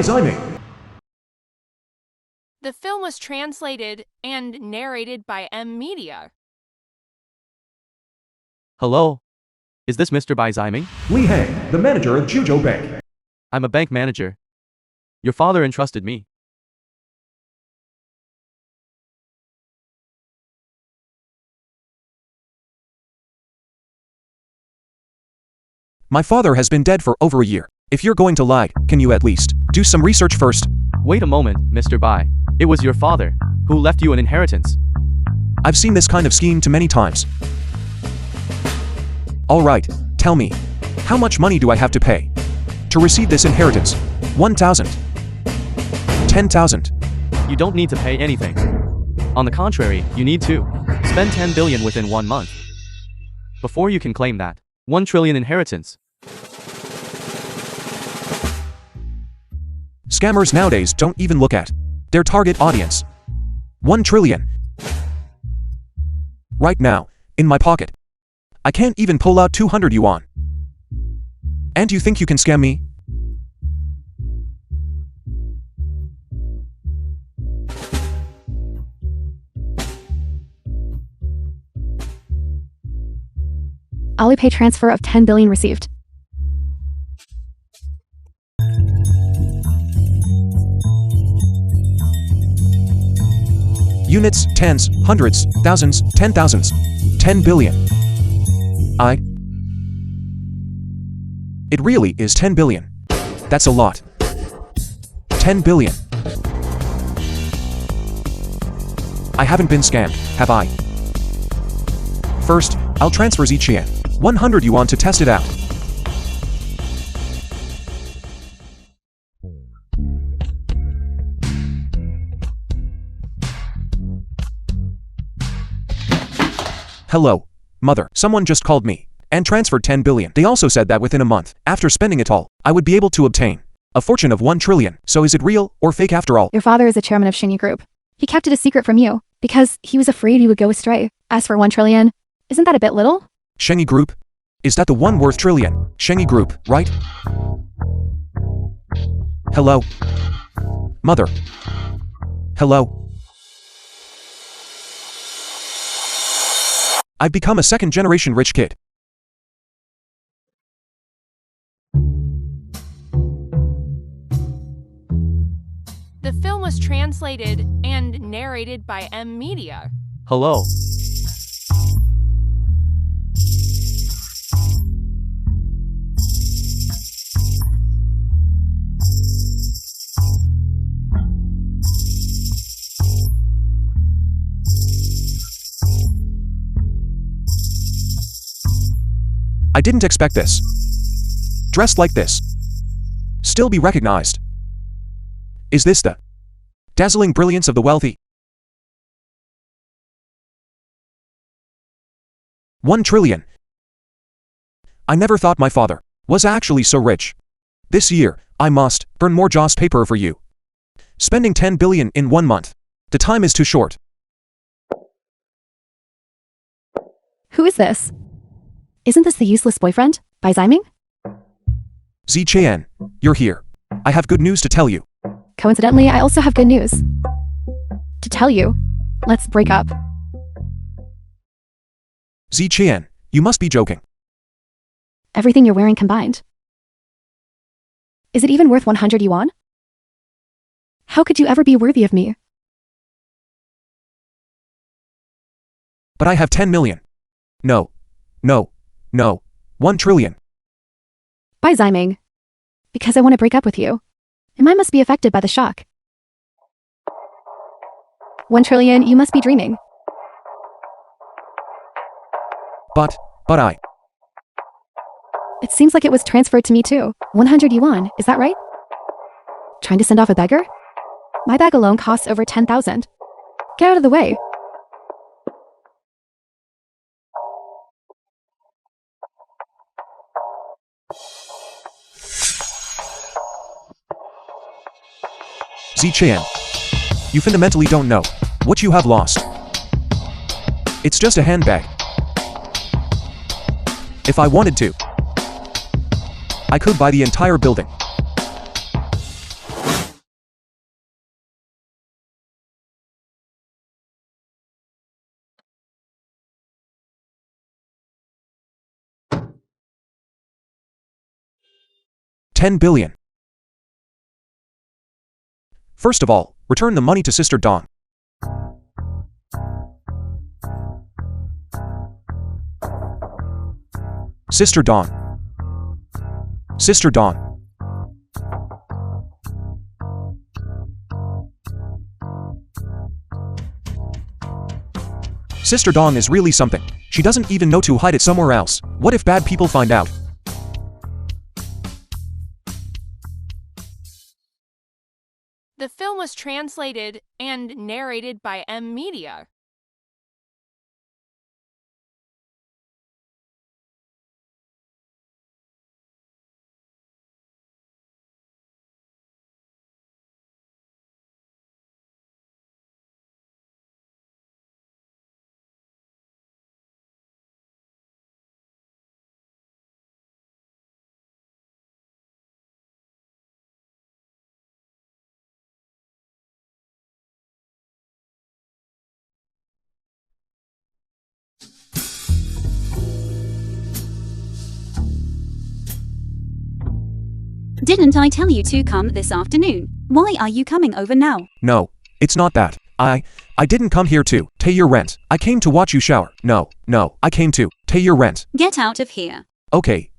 Ziming. The film was translated and narrated by M Media. Hello? Is this Mr. Bai Ziming? Li Heng, the manager of Juzhou Bank. I'm a bank manager. Your father entrusted me. My father has been dead for over a year. If you're going to lie, can you at least do some research first? Wait a moment, Mr. Bai. It was your father who left you an inheritance. I've seen this kind of scheme too many times. All right, tell me, how much money do I have to pay to receive this inheritance? 1,000? 10,000? You don't need to pay anything. On the contrary, you need to spend 10 billion within 1 month before you can claim that 1 trillion inheritance. Scammers nowadays don't even look at their target audience. 1 trillion. Right now, in my pocket, I can't even pull out 200 yuan. And you think you can scam me? Alipay transfer of 10 billion received. Units, tens, hundreds, thousands, 10,000s. 10 billion. It really is 10 billion. That's a lot. 10 billion. I haven't been scammed, have I? First, I'll transfer Ziqian 100 yuan to test it out. Hello, mother. Someone just called me and transferred 10 billion. They also said that within a month, after spending it all, I would be able to obtain a fortune of 1 trillion. So is it real or fake after all? Your father is the chairman of Xinyi Group. He kept it a secret from you because he was afraid you would go astray. As for 1 trillion, isn't that a bit little? Xinyi Group? Is that the one worth trillion? Xinyi Group, right? Hello? Mother? Hello? I've become a second-generation rich kid. The film was translated and narrated by M Media. Hello? I didn't expect this. Dressed like this. Still be recognized. Is this the dazzling brilliance of the wealthy? 1 trillion. I never thought my father was actually so rich. This year, I must burn more Jaws paper for you. Spending 10 billion in 1 month. The time is too short. Who is this? Isn't this the useless boyfriend, Bai Ziming? Ziqian, you're here. I have good news to tell you. Coincidentally, I also have good news to tell you. Let's break up. Ziqian, you must be joking. Everything you're wearing combined. Is it even worth 100 yuan? How could you ever be worthy of me? But I have 10 million. No. 1 trillion. Bai Ziming. Because I want to break up with you. And mine must be affected by the shock. 1 trillion, you must be dreaming. But I... It seems like it was transferred to me too. 100 yuan, is that right? Trying to send off a beggar? My bag alone costs over 10,000. Get out of the way. Ziqian, you fundamentally don't know what you have lost. It's just a handbag. If I wanted to, I could buy the entire building. 10 billion. First of all, return the money to Sister Dawn. Sister Dawn. Sister Dawn. Sister Dawn is really something. She doesn't even know to hide it somewhere else. What if bad people find out? The film was translated and narrated by Media. Didn't I tell you to come this afternoon? Why are you coming over now? No, it's not that. I didn't come here to pay your rent. I came to watch you shower. No, I came to pay your rent. Get out of here. Okay.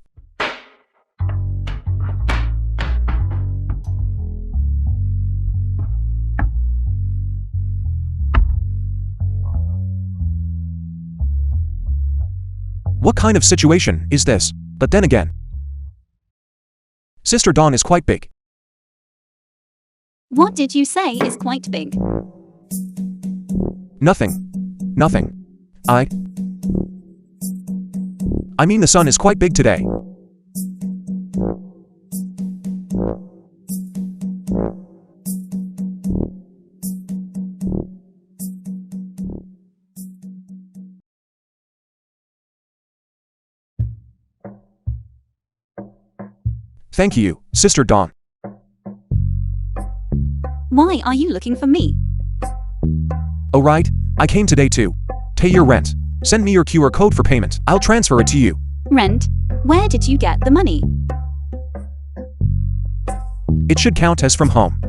What kind of situation is this? But then again, Sister Dawn is quite big. What did you say is quite big? Nothing. I mean the sun is quite big today. Thank you, Sister Dawn. Why are you looking for me? Oh right, I came today to pay your rent. Send me your QR code for payment. I'll transfer it to you. Rent? Where did you get the money? It should count as from home.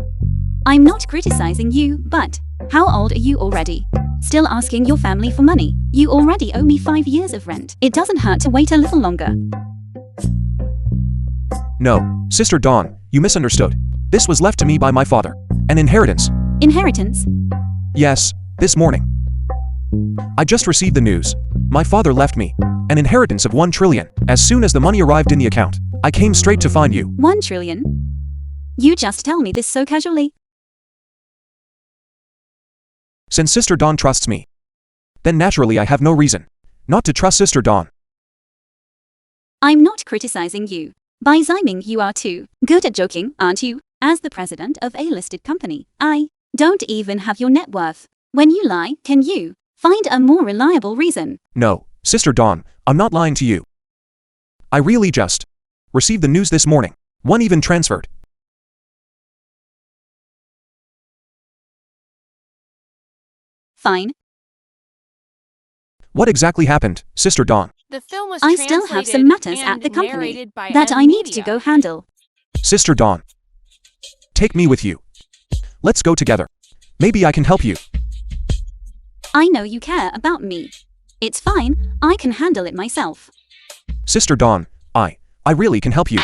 I'm not criticizing you, but how old are you already? Still asking your family for money? You already owe me 5 years of rent. It doesn't hurt to wait a little longer. No, Sister Dawn, you misunderstood. This was left to me by my father. An inheritance. Inheritance? Yes, this morning. I just received the news. My father left me an inheritance of 1 trillion. As soon as the money arrived in the account, I came straight to find you. 1 trillion? You just tell me this so casually. Since Sister Dawn trusts me, then naturally I have no reason not to trust Sister Dawn. I'm not criticizing you. By Ziming, you are too good at joking, aren't you? As the president of a listed company, I don't even have your net worth. When you lie, can you find a more reliable reason? No, Sister Dawn, I'm not lying to you. I really just received the news this morning. One even transferred. Fine. What exactly happened, Sister Dawn? The film was I still have some translated matters at and the company narrated by that I need to Media. go handle. Sister Dawn, take me with you. Let's go together. Maybe I can help you. I know you care about me. It's fine, I can handle it myself. Sister Dawn, I really can help you.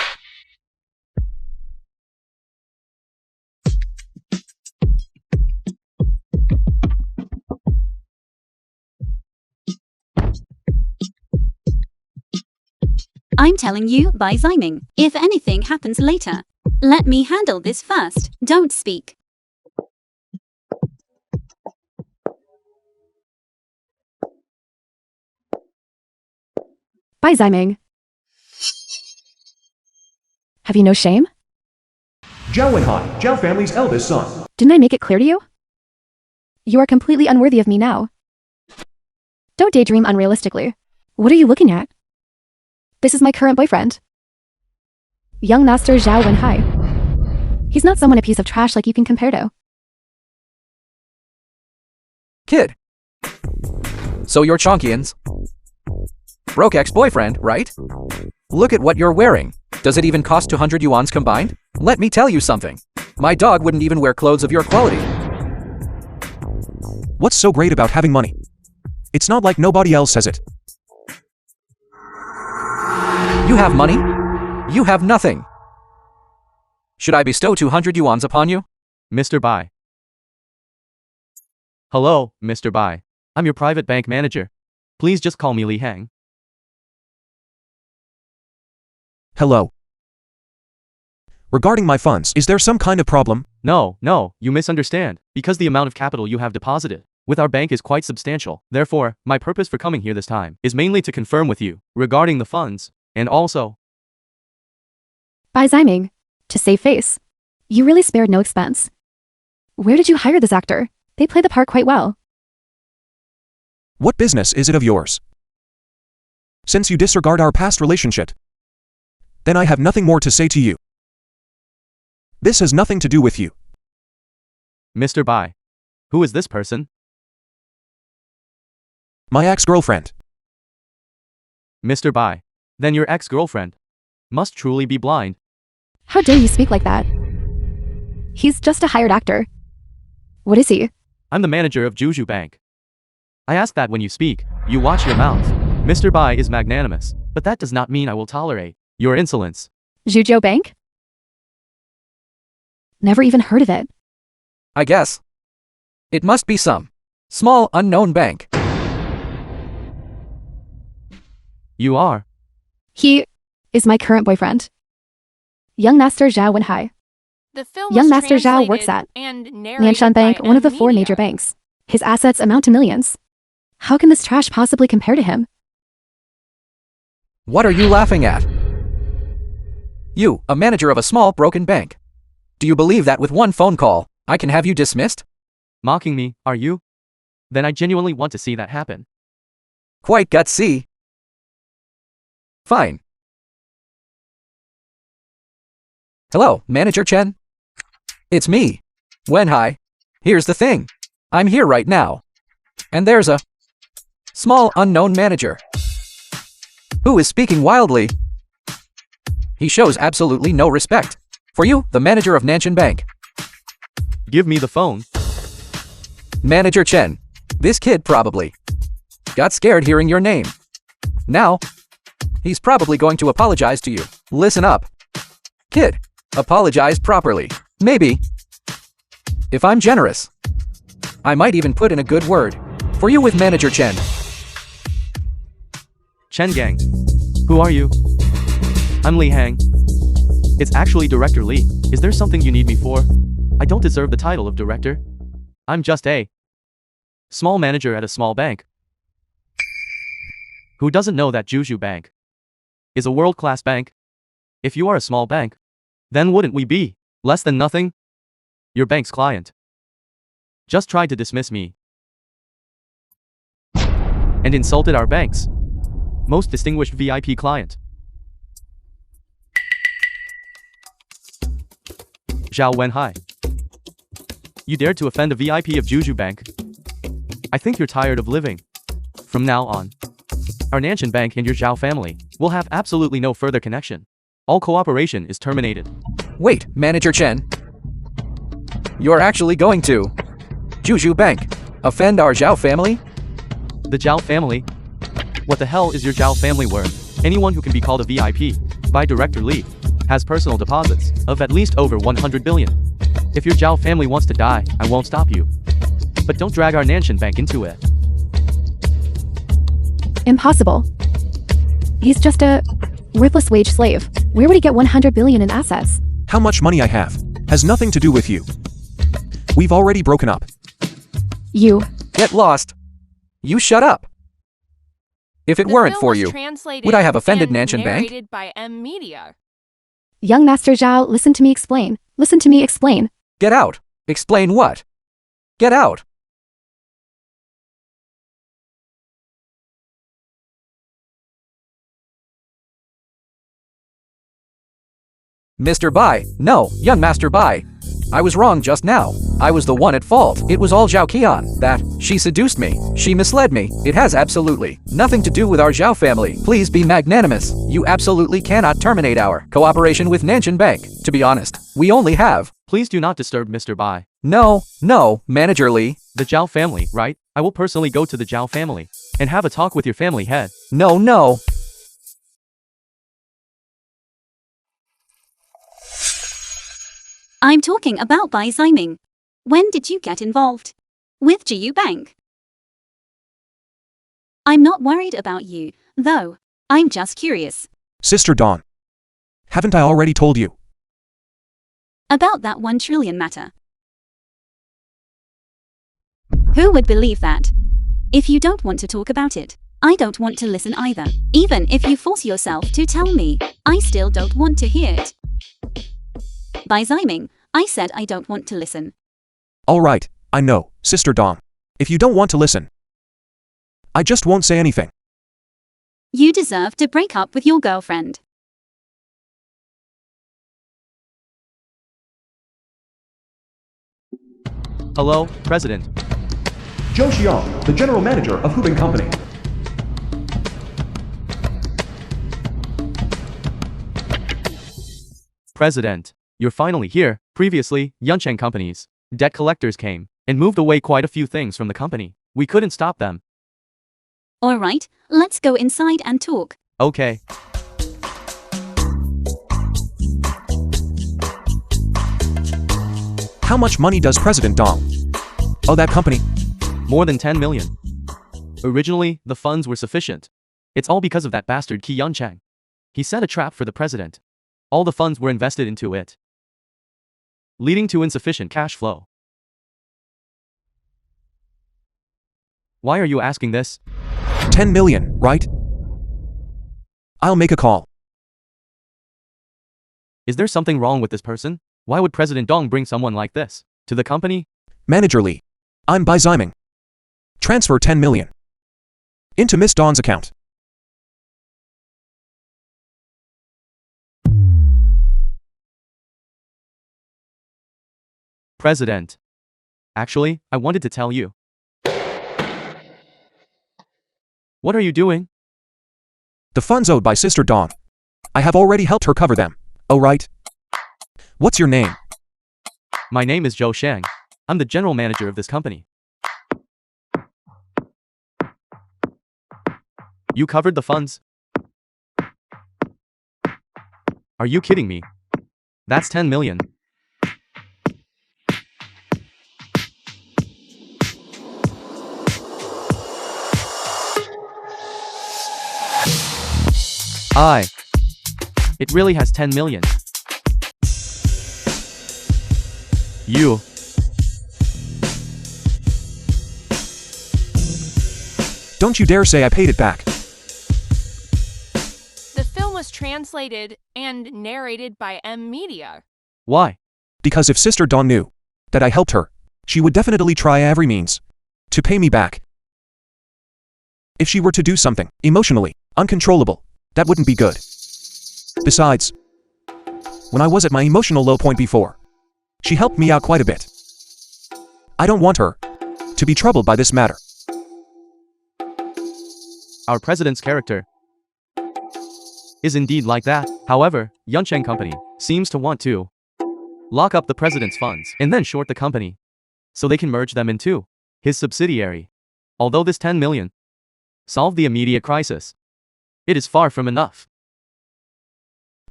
I'm telling you by Ziming. If anything happens later, let me handle this first. Don't speak. Bye, Ziming. Have you no shame? Zhao Wenhai, Zhao family's eldest son. Didn't I make it clear to you? You are completely unworthy of me now. Don't daydream unrealistically. What are you looking at? This is my current boyfriend. Young Master Zhao Wenhai. He's not someone a piece of trash like you can compare to. Kid. So you're Chonkian's broke ex-boyfriend, right? Look at what you're wearing. Does it even cost 200 yuans combined? Let me tell you something. My dog wouldn't even wear clothes of your quality. What's so great about having money? It's not like nobody else has it. You have money? You have nothing. Should I bestow 200 yuans upon you? Mr. Bai. Hello, Mr. Bai. I'm your private bank manager. Please just call me Li Hang. Hello. Regarding my funds, is there some kind of problem? No, you misunderstand. Because the amount of capital you have deposited with our bank is quite substantial. Therefore, my purpose for coming here this time is mainly to confirm with you regarding the funds, and also By Ziming. To save face. You really spared no expense. Where did you hire this actor? They play the part quite well. What business is it of yours? Since you disregard our past relationship, then I have nothing more to say to you. This has nothing to do with you. Mr. Bai. Who is this person? My ex-girlfriend. Mr. Bai. Then your ex-girlfriend must truly be blind. How dare you speak like that? He's just a hired actor. What is he? I'm the manager of Juju Bank. I ask that when you speak, you watch your mouth. Mr. Bai is magnanimous, but that does not mean I will tolerate your insolence. Zhuzhou Bank? Never even heard of it. I guess. It must be some small unknown bank. You are. He is my current boyfriend. Young Master Zhao Wenhai. The film Young was Master Zhao works translated at and narrated Nanshan Bank, by one of the 4 M major Media. banks. His assets amount to millions. How can this trash possibly compare to him? What are you laughing at? You, a manager of a small broken bank. Do you believe that with one phone call, I can have you dismissed? Mocking me, are you? Then I genuinely want to see that happen. Quite gutsy. Fine. Hello, Manager Chen? It's me, Wenhai. Here's the thing. I'm here right now. And there's a small unknown manager who is speaking wildly. He shows absolutely no respect for you, the manager of Nanshan Bank. Give me the phone. Manager Chen, this kid probably got scared hearing your name. Now, he's probably going to apologize to you. Listen up. Kid, apologize properly. Maybe, if I'm generous, I might even put in a good word for you with Manager Chen. Chen Gang. Who are you? I'm Li Hang. It's actually Director Li. Is there something you need me for? I don't deserve the title of director. I'm just a small manager at a small bank. Who doesn't know that Juju Bank is a world-class bank? If you are a small bank, then wouldn't we be less than nothing? Your bank's client just tried to dismiss me and insulted our bank's most distinguished VIP client. Zhao Wenhai. You dared to offend a VIP of Juju Bank. I think you're tired of living. From now on, our Nanshan Bank and your Zhao family will have absolutely no further connection. All cooperation is terminated. Wait, Manager Chen. You're actually going to Juju Bank offend our Zhao family? The Zhao family? What the hell is your Zhao family worth? Anyone who can be called a VIP by Director Li has personal deposits of at least over 100 billion. If your Zhao family wants to die, I won't stop you. But don't drag our Nanshan Bank into it. Impossible. He's just a worthless wage slave. Where would he get 100 billion in assets? How much money I have has nothing to do with you. We've already broken up. You. Get lost. You shut up. If it The weren't film for was you, translated would I have offended and Nanshan Bank? narrated by M Media. Young Master Zhao, listen to me explain. Listen to me explain. Get out. Explain what? Get out. Mr. Bai, no, young Master Bai. I was wrong just now. I was the one at fault. It was all Zhao Qian. That, she seduced me. She misled me. It has absolutely nothing to do with our Zhao family. Please be magnanimous. You absolutely cannot terminate our cooperation with Nanshan Bank. To be honest, we only have... Please do not disturb Mr. Bai. No, Manager Lee. The Zhao family, right? I will personally go to the Zhao family and have a talk with your family head. No. I'm talking about Bai Ziming. When did you get involved? With GU Bank? I'm not worried about you, though. I'm just curious. Sister Dawn. Haven't I already told you? About that 1 trillion matter. Who would believe that? If you don't want to talk about it, I don't want to listen either. Even if you force yourself to tell me, I still don't want to hear it. By Ziming, I said I don't want to listen. All right, I know, Sister Dawn. If you don't want to listen, I just won't say anything. You deserve to break up with your girlfriend. Hello, President. Zhou Xiang, the general manager of Hubin Company. President, you're finally here. Previously, Yuncheng companies, debt collectors came and moved away quite a few things from the company. We couldn't stop them. All right, let's go inside and talk. Okay. How much money does President Dong owe that company? More than 10 million. Originally, the funds were sufficient. It's all because of that bastard Qi Yuncheng. He set a trap for the president. All the funds were invested into it, leading to insufficient cash flow. Why are you asking this? 10 million, right? I'll make a call. Is there something wrong with this person? Why would President Dong bring someone like this to the company? Manager Lee. I'm Bai Ziming. Transfer 10 million into Miss Dawn's account. President. Actually, I wanted to tell you. What are you doing? The funds owed by Sister Dawn. I have already helped her cover them. Oh right. What's your name? My name is Zhou Shang. I'm the general manager of this company. You covered the funds? Are you kidding me? That's 10 million. It really has 10 million. You. Don't you dare say I paid it back. The film was translated and narrated by M Media. Why? Because if Sister Dawn knew that I helped her, she would definitely try every means to pay me back. If she were to do something emotionally uncontrollable, that wouldn't be good. Besides, when I was at my emotional low point before, she helped me out quite a bit. I don't want her to be troubled by this matter. Our president's character is indeed like that. However, Yuncheng Company seems to want to lock up the president's funds and then short the company so they can merge them into his subsidiary. Although this 10 million solved the immediate crisis, it is far from enough.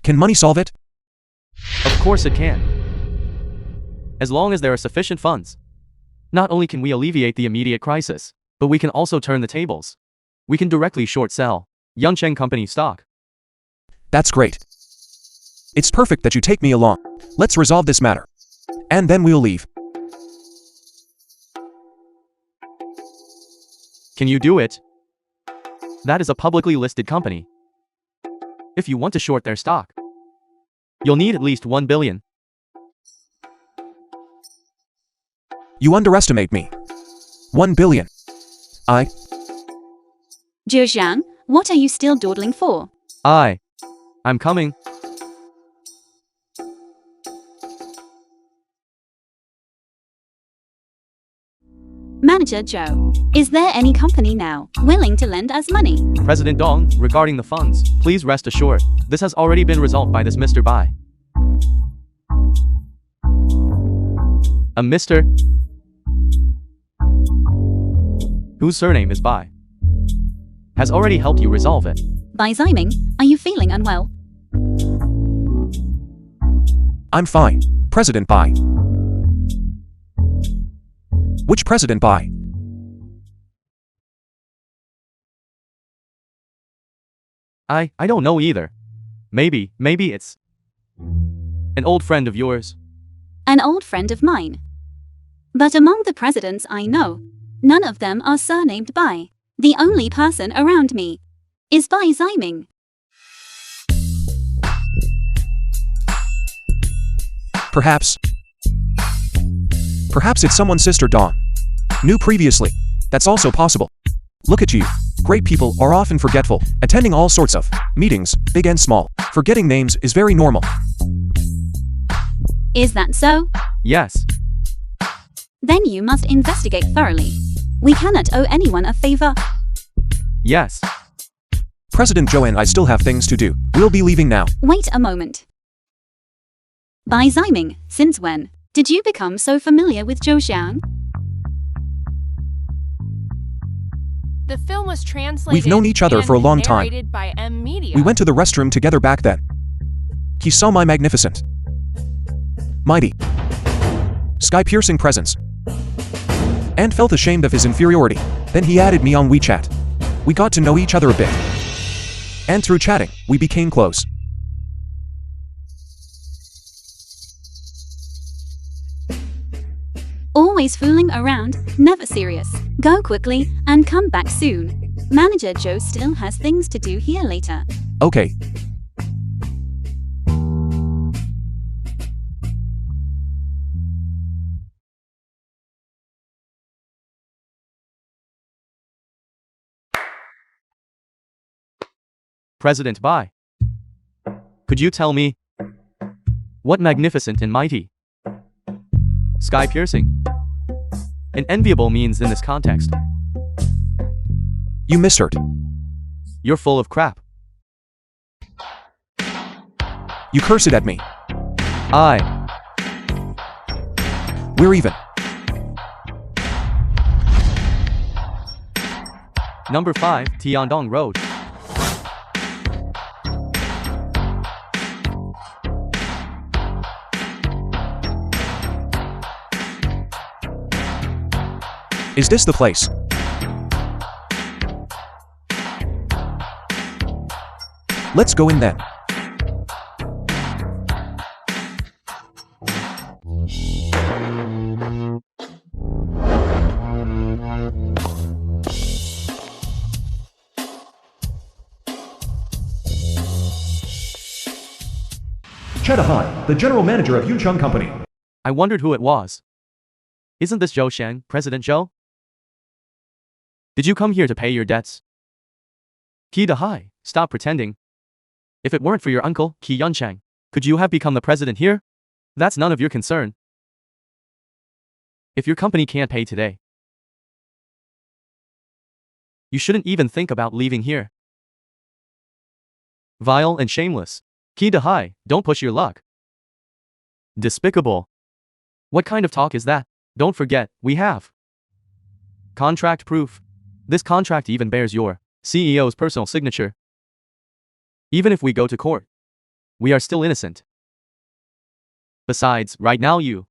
Can money solve it? Of course it can. As long as there are sufficient funds. Not only can we alleviate the immediate crisis, but we can also turn the tables. We can directly short sell Yuncheng Company stock. That's great. It's perfect that you take me along. Let's resolve this matter. And then we'll leave. Can you do it? That is a publicly listed company. If you want to short their stock, you'll need at least 1 billion. You underestimate me. 1 billion. Zhou, what are you still dawdling for? I'm coming. Manager Joe, is there any company now willing to lend us money? President Dong, regarding the funds, please rest assured, this has already been resolved by this Mr. Bai. A Mr. whose surname is Bai has already helped you resolve it. By Ziming, are you feeling unwell? I'm fine, President Bai. Which President Bai? I don't know either. Maybe it's an old friend of yours. An old friend of mine. But among the presidents I know, none of them are surnamed Bai. The only person around me is Bai Ziming. Perhaps it's someone's sister Dawn. Knew previously. That's also possible. Look at you. Great people are often forgetful, attending all sorts of meetings, big and small. Forgetting names is very normal. Is that so? Yes. Then you must investigate thoroughly. We cannot owe anyone a favor. Yes. President Joe and I still have things to do. We'll be leaving now. Wait a moment. Bai Ziming, since when did you become so familiar with Zhou Xiang? The film was translated. We've known each other and for a long time. narrated by M Media. We went to the restroom together back then. He saw my magnificent, mighty, sky-piercing presence and felt ashamed of his inferiority. Then he added me on WeChat. We got to know each other a bit. And through chatting, we became close. Always fooling around, never serious. Go quickly and come back soon. Manager Joe still has things to do here later. Okay. President Bai. Could you tell me what magnificent and mighty, sky-piercing, and enviable means in this context? You misheard. You're full of crap. You cursed at me. We're even. Number 5, Tiandong Road. Is this the place? Let's go in then. Chedahan, the general manager of Yuncheng Company. I wondered who it was. Isn't this Zhou Xiang, President Zhou? Did you come here to pay your debts? Qi Dehai, stop pretending. If it weren't for your uncle, Qi Yuncheng, could you have become the president here? That's none of your concern. If your company can't pay today, you shouldn't even think about leaving here. Vile and shameless. Qi Dehai, don't push your luck. Despicable. What kind of talk is that? Don't forget, we have contract proof. This contract even bears your CEO's personal signature. Even if we go to court, we are still innocent. Besides, right now you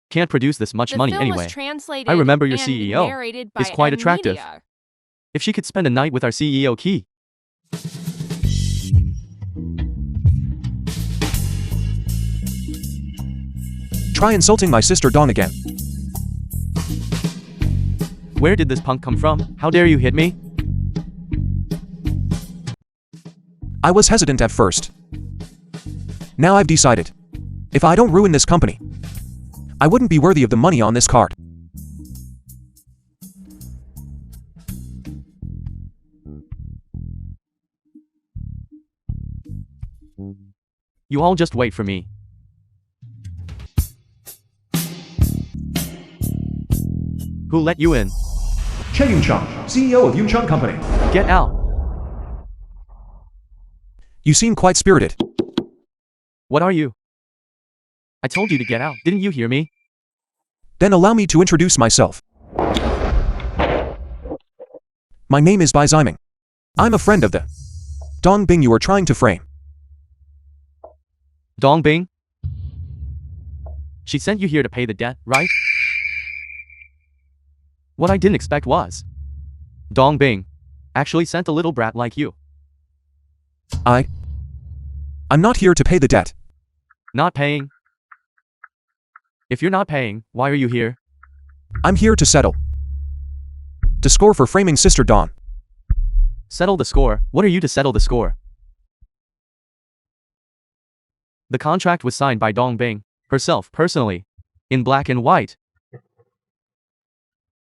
can't produce this much The money film anyway. was translated I remember your and CEO narrated by is quite M attractive. Media. If she could spend a night with our CEO Qi. Try insulting my sister Dawn again. Where did this punk come from? How dare you hit me? I was hesitant at first. Now I've decided. If I don't ruin this company, I wouldn't be worthy of the money on this card. You all just wait for me. Who let you in? Che Yun-chun, CEO of Yun-chun Company. Get out. You seem quite spirited. What are you? I told you to get out. Didn't you hear me? Then allow me to introduce myself. My name is Bai Ziming. I'm a friend of the Dong Bing you are trying to frame. Dong Bing? She sent you here to pay the debt, right? What I didn't expect was Dong Bing actually sent a little brat like you. I'm not here to pay the debt. Not paying? If you're not paying, why are you here? I'm here to settle the score for framing Sister Dawn. Settle the score? What are you to settle the score? The contract was signed by Dong Bing herself, personally, in black and white.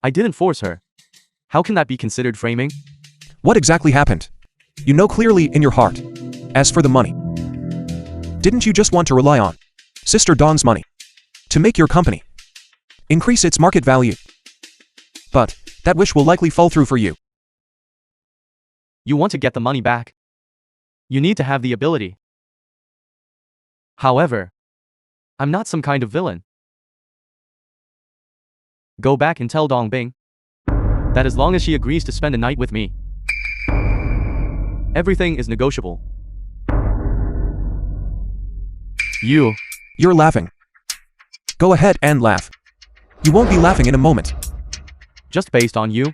I didn't force her. How can that be considered framing? What exactly happened? You know clearly in your heart. As for the money, didn't you just want to rely on Sister Dawn's money to make your company increase its market value? But that wish will likely fall through for you. You want to get the money back. You need to have the ability. However, I'm not some kind of villain. Go back and tell Dong Bing that as long as she agrees to spend a night with me, everything is negotiable. You're laughing. Go ahead and laugh. You won't be laughing in a moment. Just based on you?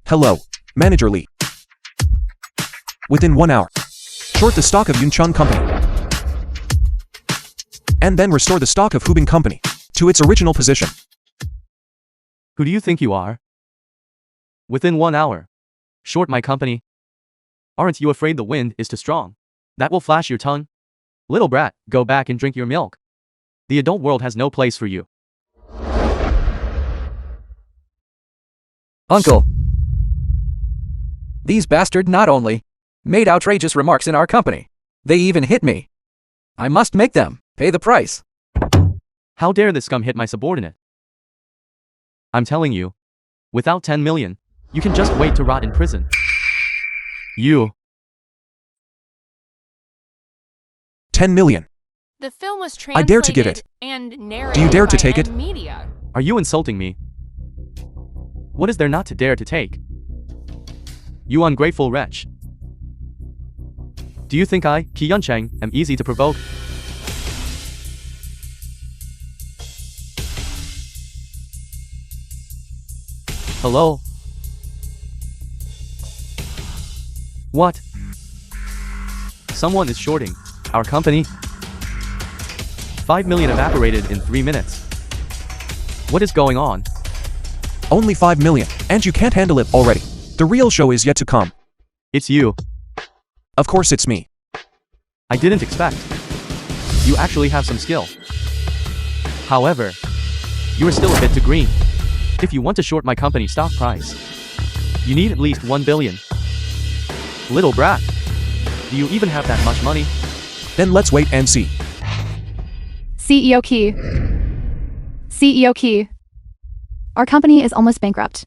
Hello, Manager Lee. Within 1 hour, short the stock of Yun-chun Company. And then restore the stock of Hubing Company to its original position. Who do you think you are? Within 1 hour. Short my company. Aren't you afraid the wind is too strong? That will flash your tongue? Little brat, go back and drink your milk. The adult world has no place for you. Uncle. These bastards not only made outrageous remarks in our company, they even hit me. I must make them pay the price. How dare this scum hit my subordinate? I'm telling you, without 10 million, you can just wait to rot in prison. You. 10 million. The film was I dare to give it. translated and narrated Do you dare to by take it? Media. Are you insulting me? What is there not to dare to take? You ungrateful wretch. Do you think I, Ki Yun-chang, am easy to provoke? Hello? What? Someone is shorting our company? 5 million evaporated in 3 minutes. What is going on? Only 5 million, and you can't handle it already. The real show is yet to come. It's you. Of course it's me. I didn't expect. You actually have some skill. However, you are still a bit too green. If you want to short my company's stock price, you need at least 1 billion. Little brat, do you even have that much money? Then let's wait and see. CEO Key. CEO Key. Our company is almost bankrupt.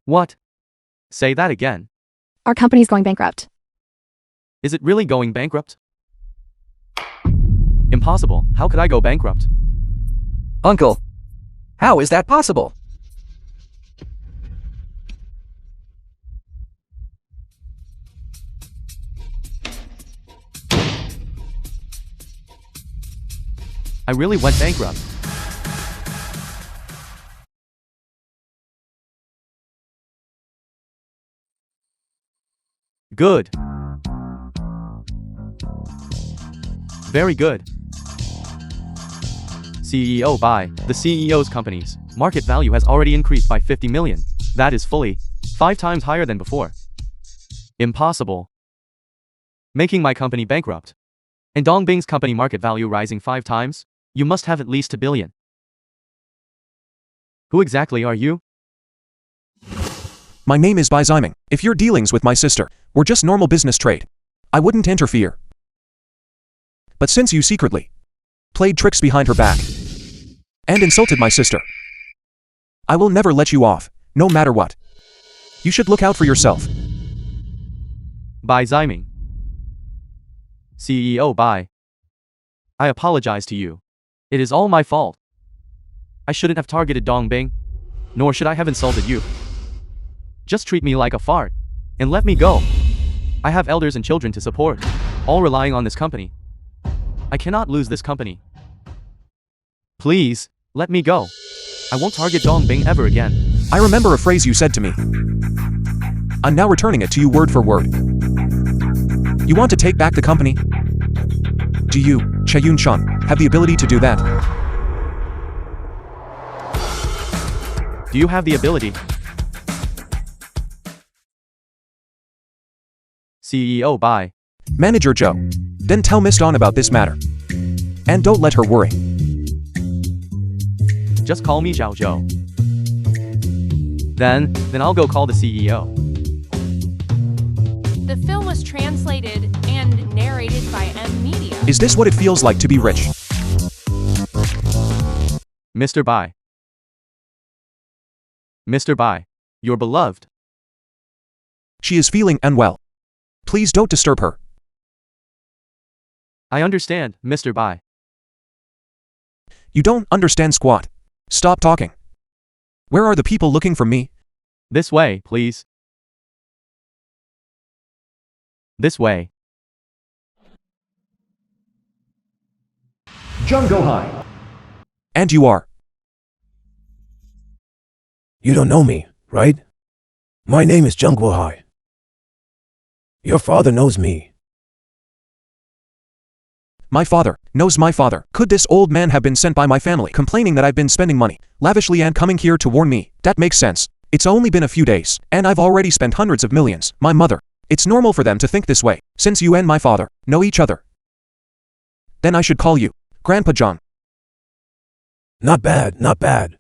What? Say that again. Our company's going bankrupt. Is it really going bankrupt? Impossible. How could I go bankrupt? Uncle. How is that possible? I really went bankrupt. Good. Very good. CEO buy. The CEO's company's market value has already increased by 50 million. That is fully 5 times higher than before. Impossible. Making my company bankrupt. And Dong Bing's company market value rising 5 times? You must have at least 1 billion. Who exactly are you? My name is Bai Ziming. If your dealings with my sister were just normal business trade, I wouldn't interfere. But since you secretly played tricks behind her back and insulted my sister, I will never let you off, no matter what. You should look out for yourself. By Ziming. CEO bye. I apologize to you. It is all my fault. I shouldn't have targeted Dongbing, nor should I have insulted you. Just treat me like a fart, and let me go. I have elders and children to support, all relying on this company. I cannot lose this company. Please, let me go. I won't target Dongbing ever again. I remember a phrase you said to me. I'm now returning it to you word for word. You want to take back the company? Do you, Cheyun Chan, have the ability to do that? Do you have the ability? CEO bye. Manager Joe. Then tell Miss Dawn about this matter. And don't let her worry. Just call me Zhao Zhou. Then I'll go call the CEO. The film was translated and narrated by M Media. Is this what it feels like to be rich? Mr. Bai. Mr. Bai. Your beloved. She is feeling unwell. Please don't disturb her. I understand, Mr. Bai. You don't understand squat. Stop talking. Where are the people looking for me? This way, please. This way. Jung Go High. And you are. You don't know me, right? My name is Jung Hai. Your father knows me. My father knows my father. Could this old man have been sent by my family, complaining that I've been spending money lavishly and coming here to warn me? That makes sense. It's only been a few days, and I've already spent hundreds of millions. My mother. It's normal for them to think this way, since you and my father know each other. Then I should call you Grandpa John. Not bad, not bad.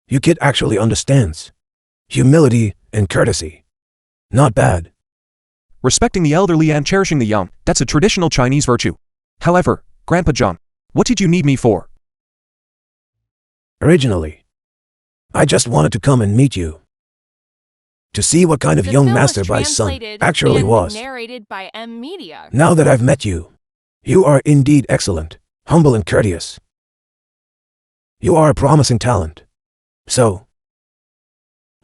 Your kid actually understands. Humility and courtesy. Not bad. Respecting the elderly and cherishing the young, that's a traditional Chinese virtue. However, Grandpa John, what did you need me for? Originally, I just wanted to come and meet you. To see what kind of The young film master was my son translated actually and was. narrated by M Media. Now that I've met you, you are indeed excellent, humble and courteous. You are a promising talent. So,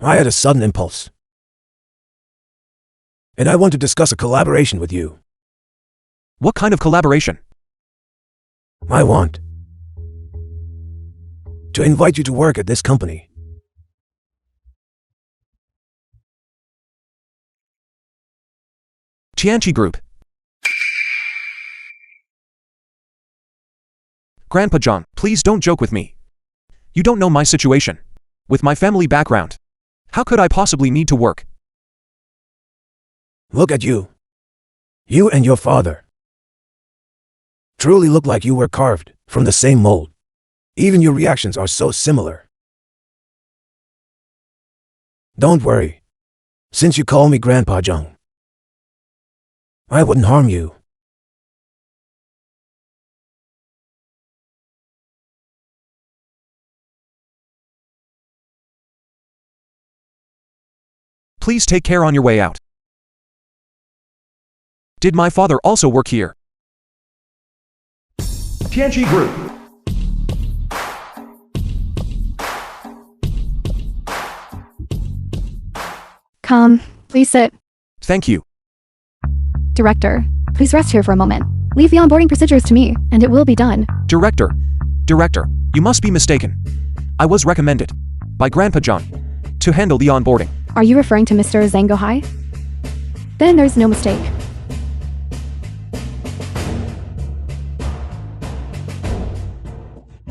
I had a sudden impulse. And I want to discuss a collaboration with you. What kind of collaboration? I want to invite you to work at this company. Tianqi Group. Grandpa John, please don't joke with me. You don't know my situation. With my family background, how could I possibly need to work? Look at you. You and your father truly look like you were carved from the same mold. Even your reactions are so similar. Don't worry. Since you call me Grandpa Jung, I wouldn't harm you. Please take care on your way out. Did my father also work here? Tianqi Group. Come, please sit. Thank you. Director, please rest here for a moment. Leave the onboarding procedures to me, and it will be done. Director, you must be mistaken. I was recommended by Grandpa John to handle the onboarding. Are you referring to Mr. Zhang Hai? Then there's no mistake.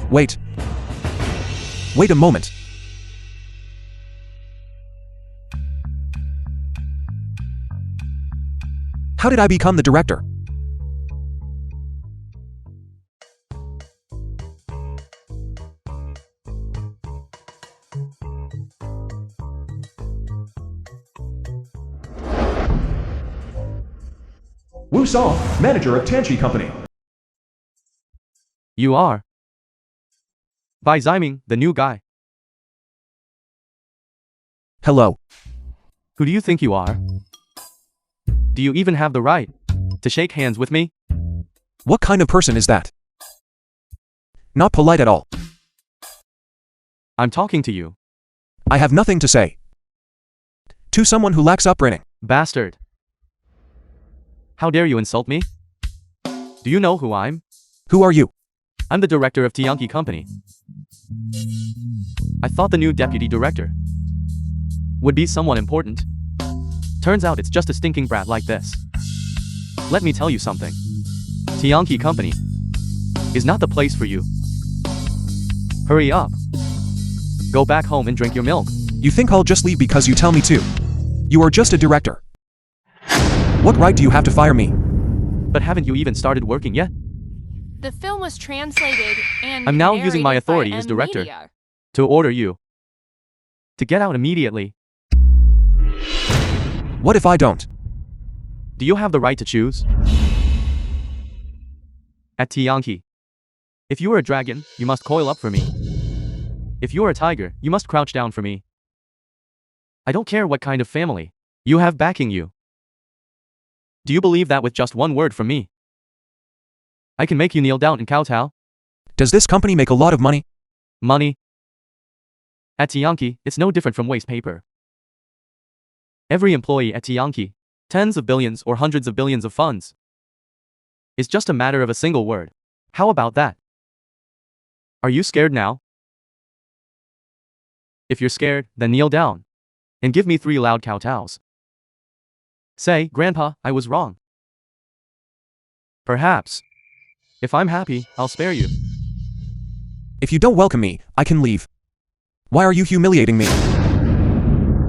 Wait. Wait a moment. How did I become the director? Wu Song, manager of Tianqi Company. You are. By Ziming, the new guy. Hello. Who do you think you are? Do you even have the right to shake hands with me? What kind of person is that? Not polite at all. I'm talking to you. I have nothing to say. To someone who lacks upbringing. Bastard. How dare you insult me? Do you know who I'm? Who are you? I'm the director of Tianqi Company. I thought the new deputy director would be someone important. Turns out it's just a stinking brat like this. Let me tell you something. Tianqi Company is not the place for you. Hurry up. Go back home and drink your milk. You think I'll just leave because you tell me to? You are just a director. What right do you have to fire me? But haven't you even started working yet? The film was translated and I'm now using my narrated by authority as M director Media. to order you to get out immediately. What if I don't? Do you have the right to choose? At Tianqi, if you are a dragon, you must coil up for me. If you are a tiger, you must crouch down for me. I don't care what kind of family you have backing you. Do you believe that with just one word from me, I can make you kneel down and kowtow? Does this company make a lot of money? Money? At Tianqi, it's no different from waste paper. Every employee at Tianqi, tens of billions or hundreds of billions of funds. It's just a matter of a single word. How about that? Are you scared now? If you're scared, then kneel down and give me 3 loud kowtows. Say, Grandpa, I was wrong. Perhaps. If I'm happy, I'll spare you. If you don't welcome me, I can leave. Why are you humiliating me?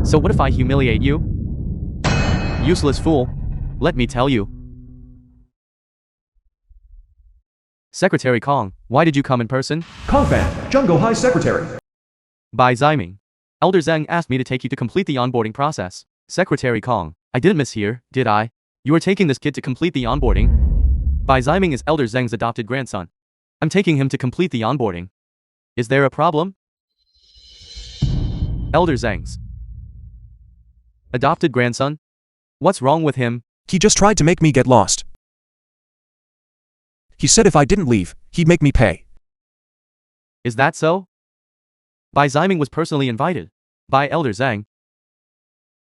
So what if I humiliate you? Useless fool. Let me tell you. Secretary Kong, why did you come in person? Kongfan, Jungle High Secretary. By Ziming. Elder Zheng asked me to take you to complete the onboarding process. Secretary Kong, I didn't mishear, did I? You are taking this kid to complete the onboarding? By Ziming is Elder Zheng's adopted grandson. I'm taking him to complete the onboarding. Is there a problem? Elder Zheng's adopted grandson? What's wrong with him? He just tried to make me get lost. He said if I didn't leave, he'd make me pay. Is that so? Bai Ziming was personally invited by Elder Zheng.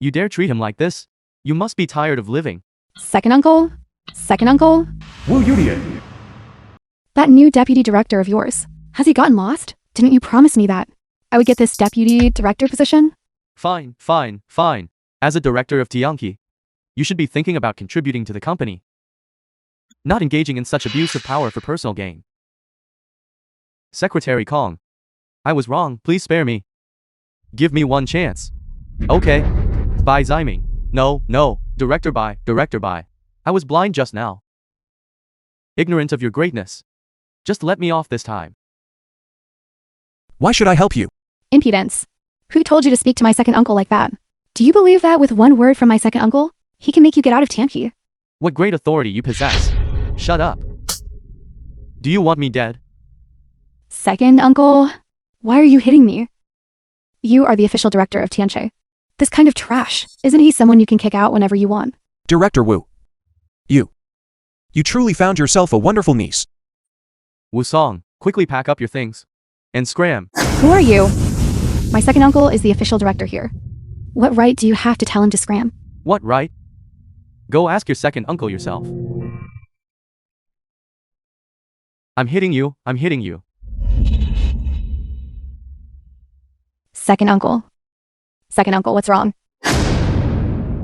You dare treat him like this? You must be tired of living. Second uncle? Second uncle? Wu Yudian. That new deputy director of yours. Has he gotten lost? Didn't you promise me that I would get this deputy director position? Fine, fine, fine. As a director of Tianqi, you should be thinking about contributing to the company, not engaging in such abuse of power for personal gain. Secretary Kong, I was wrong, please spare me. Give me one chance. Okay. Bai Ziming. No, Director Bai. I was blind just now. Ignorant of your greatness. Just let me off this time. Why should I help you? Impudence. Who told you to speak to my second uncle like that? Do you believe that with one word from my second uncle, he can make you get out of Tianqi? What great authority you possess. Shut up. Do you want me dead? Second uncle? Why are you hitting me? You are the official director of Tianqi. This kind of trash. Isn't he someone you can kick out whenever you want? Director Wu. You truly found yourself a wonderful niece. Wu Song, quickly pack up your things and scram. Who are you? My second uncle is the official director here. What right do you have to tell him to scram? What right? Go ask your second uncle yourself. I'm hitting you. Second uncle. Second uncle, what's wrong?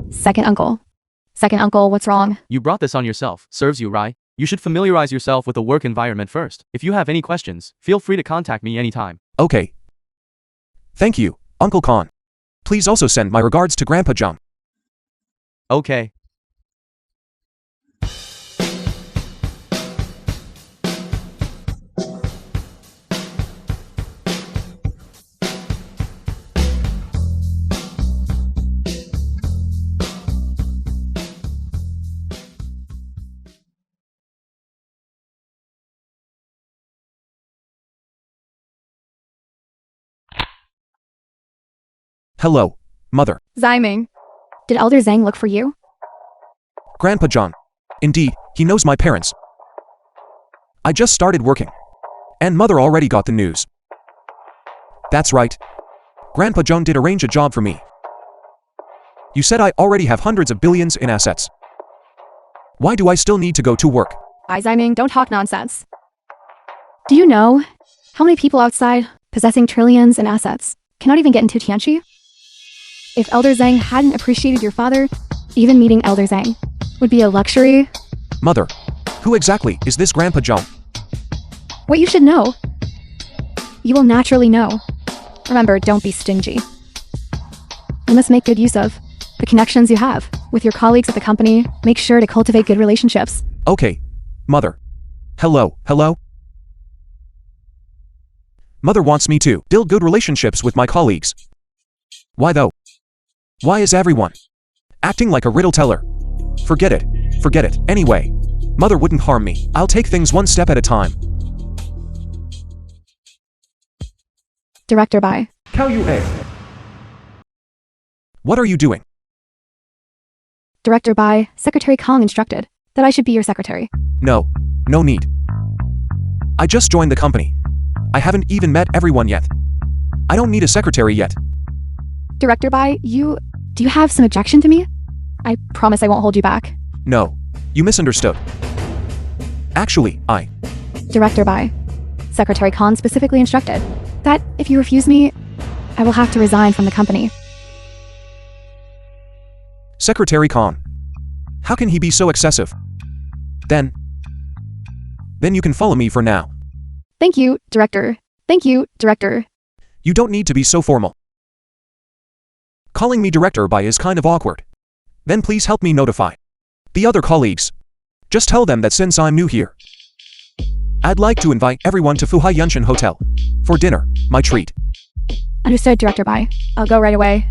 Second uncle, what's wrong? You brought this on yourself. Serves you right. You should familiarize yourself with the work environment first. If you have any questions, feel free to contact me anytime. Okay. Thank you, Uncle Khan. Please also send my regards to Grandpa Zhang. Okay. Hello, Mother. Ziming. Did Elder Zhang look for you? Grandpa John. Indeed, he knows my parents. I just started working. And Mother already got the news. That's right. Grandpa John did arrange a job for me. You said I already have hundreds of billions in assets. Why do I still need to go to work? Ziming, don't talk nonsense. Do you know how many people outside, possessing trillions in assets, cannot even get into Tianqi? If Elder Zhang hadn't appreciated your father, even meeting Elder Zhang would be a luxury. Mother, who exactly is this Grandpa John? What you should know. You will naturally know. Remember, don't be stingy. You must make good use of the connections you have with your colleagues at the company. Make sure to cultivate good relationships. Okay, Mother. Hello. Mother wants me to build good relationships with my colleagues. Why though? Why is everyone acting like a riddle teller? Forget it. Anyway, Mother wouldn't harm me. I'll take things one step at a time. Director Bai. Cao Yue. What are you doing? Director Bai, Secretary Kong instructed that I should be your secretary. No need. I just joined the company. I haven't even met everyone yet. I don't need a secretary yet. Director Bai, do you have some objection to me? I promise I won't hold you back. No, you misunderstood. Actually, Director Bai, Secretary Khan specifically instructed that if you refuse me, I will have to resign from the company. Secretary Khan. How can he be so excessive? Then you can follow me for now. Thank you, Director. You don't need to be so formal. Calling me Director Bai is kind of awkward. Then please help me notify the other colleagues. Just tell them that since I'm new here, I'd like to invite everyone to Fuhai Yunshan Hotel for dinner, my treat. Understood, Director Bai. I'll go right away.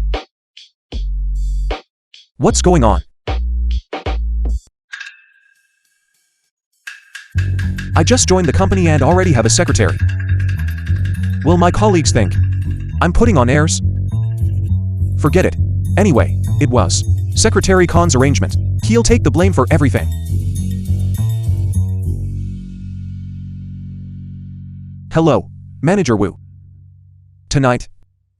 What's going on? I just joined the company and already have a secretary. Will my colleagues think I'm putting on airs? Forget it. Anyway, it was Secretary Khan's arrangement. He'll take the blame for everything. Hello, Manager Wu. Tonight,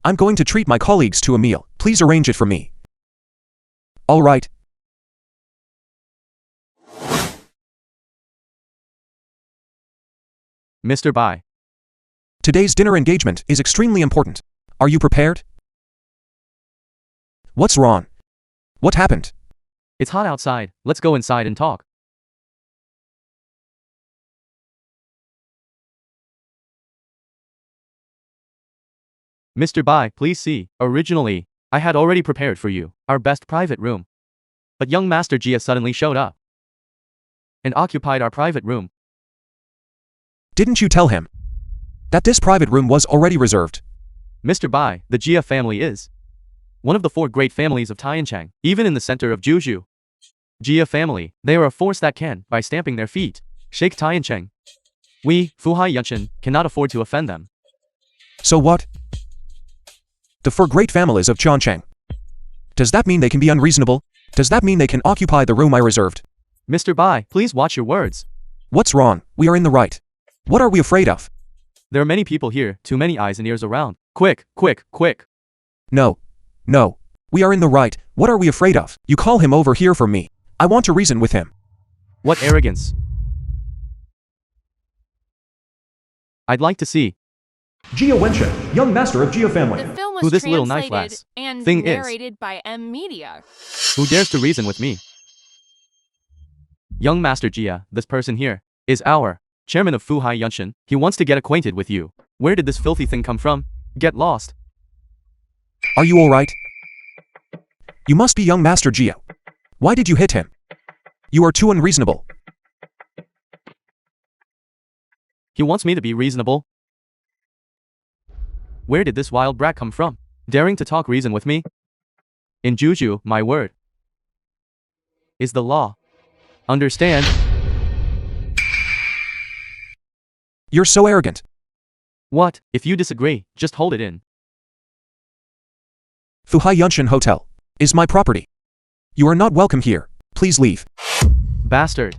I'm going to treat my colleagues to a meal. Please arrange it for me. All right. Mr. Bai. Today's dinner engagement is extremely important. Are you prepared? What's wrong? What happened? It's hot outside. Let's go inside and talk. Mr. Bai, please see. Originally, I had already prepared for you our best private room. But young Master Jia suddenly showed up and occupied our private room. Didn't you tell him that this private room was already reserved? Mr. Bai, the Jia family is one of the 4 great families of Tianchang, even in the center of Juju. Jia family, they are a force that can, by stamping their feet, shake Tiancheng. We, Fuhai Yunshan, cannot afford to offend them. So what? The 4 great families of Tiancheng. Does that mean they can be unreasonable? Does that mean they can occupy the room I reserved? Mr. Bai, please watch your words. What's wrong? We are in the right. What are we afraid of? There are many people here, too many eyes and ears around. Quick. No. We are in the right. What are we afraid of? You call him over here for me. I want to reason with him. What arrogance. I'd like to see Jia Wenshen, young master of Jia family. The film who was this little knife translated lass and thing is. narrated by M Media. who dares to reason with me. Young Master Jia, this person here, is our chairman of Fuhai Yunshan. He wants to get acquainted with you. Where did this filthy thing come from? Get lost. Are you alright? You must be young Master Jia. Why did you hit him? You are too unreasonable. He wants me to be reasonable. Where did this wild brat come from? Daring to talk reason with me? In Juju, my word is the law. Understand? You're so arrogant. What? If you disagree, just hold it in. Fuhai Yunshan Hotel is my property. You are not welcome here. Please leave. Bastard.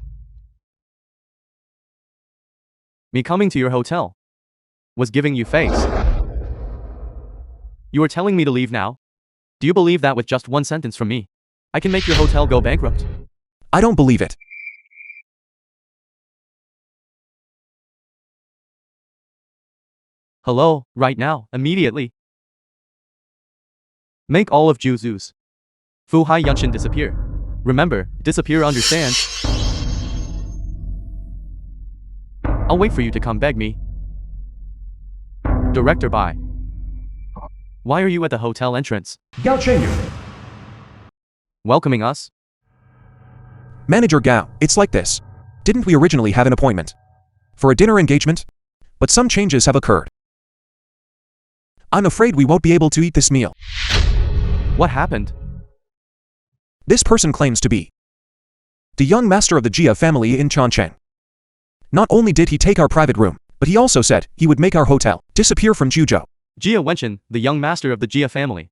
Me coming to your hotel was giving you face. You are telling me to leave now? Do you believe that with just one sentence from me, I can make your hotel go bankrupt? I don't believe it. Hello, right now, immediately. Make all of Juzu's Fuhai Yunshan disappear. Remember, disappear, understand? I'll wait for you to come beg me. Director, bye. Why are you at the hotel entrance? Gao Chengyu. Welcoming us? Manager Gao, it's like this. Didn't we originally have an appointment for a dinner engagement? But some changes have occurred. I'm afraid we won't be able to eat this meal. What happened? This person claims to be the young master of the Jia family in Chongqing. Not only did he take our private room, but he also said he would make our hotel disappear from Juzhou. Jia Wenshan, the young master of the Jia family.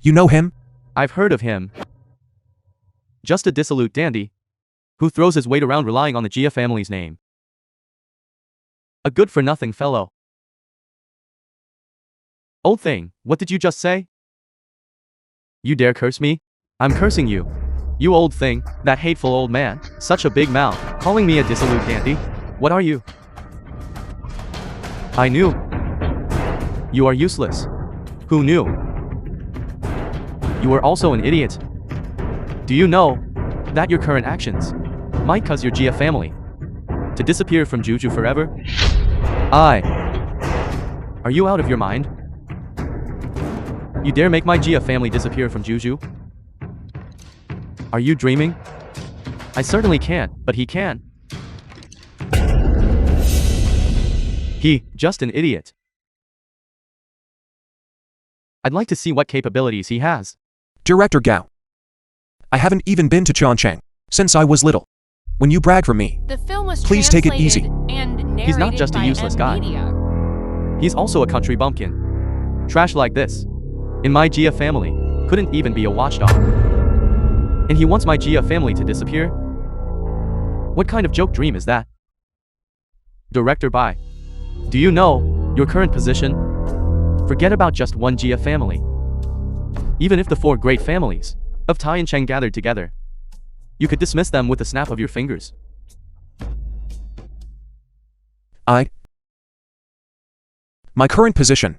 You know him? I've heard of him. Just a dissolute dandy who throws his weight around relying on the Jia family's name. A good-for-nothing fellow. Old thing, what did you just say? You dare curse me? I'm cursing you. You old thing, that hateful old man, such a big mouth, calling me a dissolute dandy? What are you? I knew. You are useless. Who knew? You are also an idiot. Do you know that your current actions might cause your Jia family to disappear from Juju forever? Are you out of your mind? You dare make my Jia family disappear from Juju? Are you dreaming? I certainly can't, but he can. He, just an idiot. I'd like to see what capabilities he has. Director Gao. I haven't even been to Chongqing since I was little. When you brag for me, The film was please take it easy. translated and narrated He's not just a by useless guy. Media. He's also a country bumpkin. Trash like this, in my Jia family, couldn't even be a watchdog. And he wants my Jia family to disappear? What kind of joke dream is that? Director, bye. Do you know your current position? Forget about just one Jia family. Even if the four great families of Tai and Cheng gathered together, you could dismiss them with a snap of your fingers. My current position.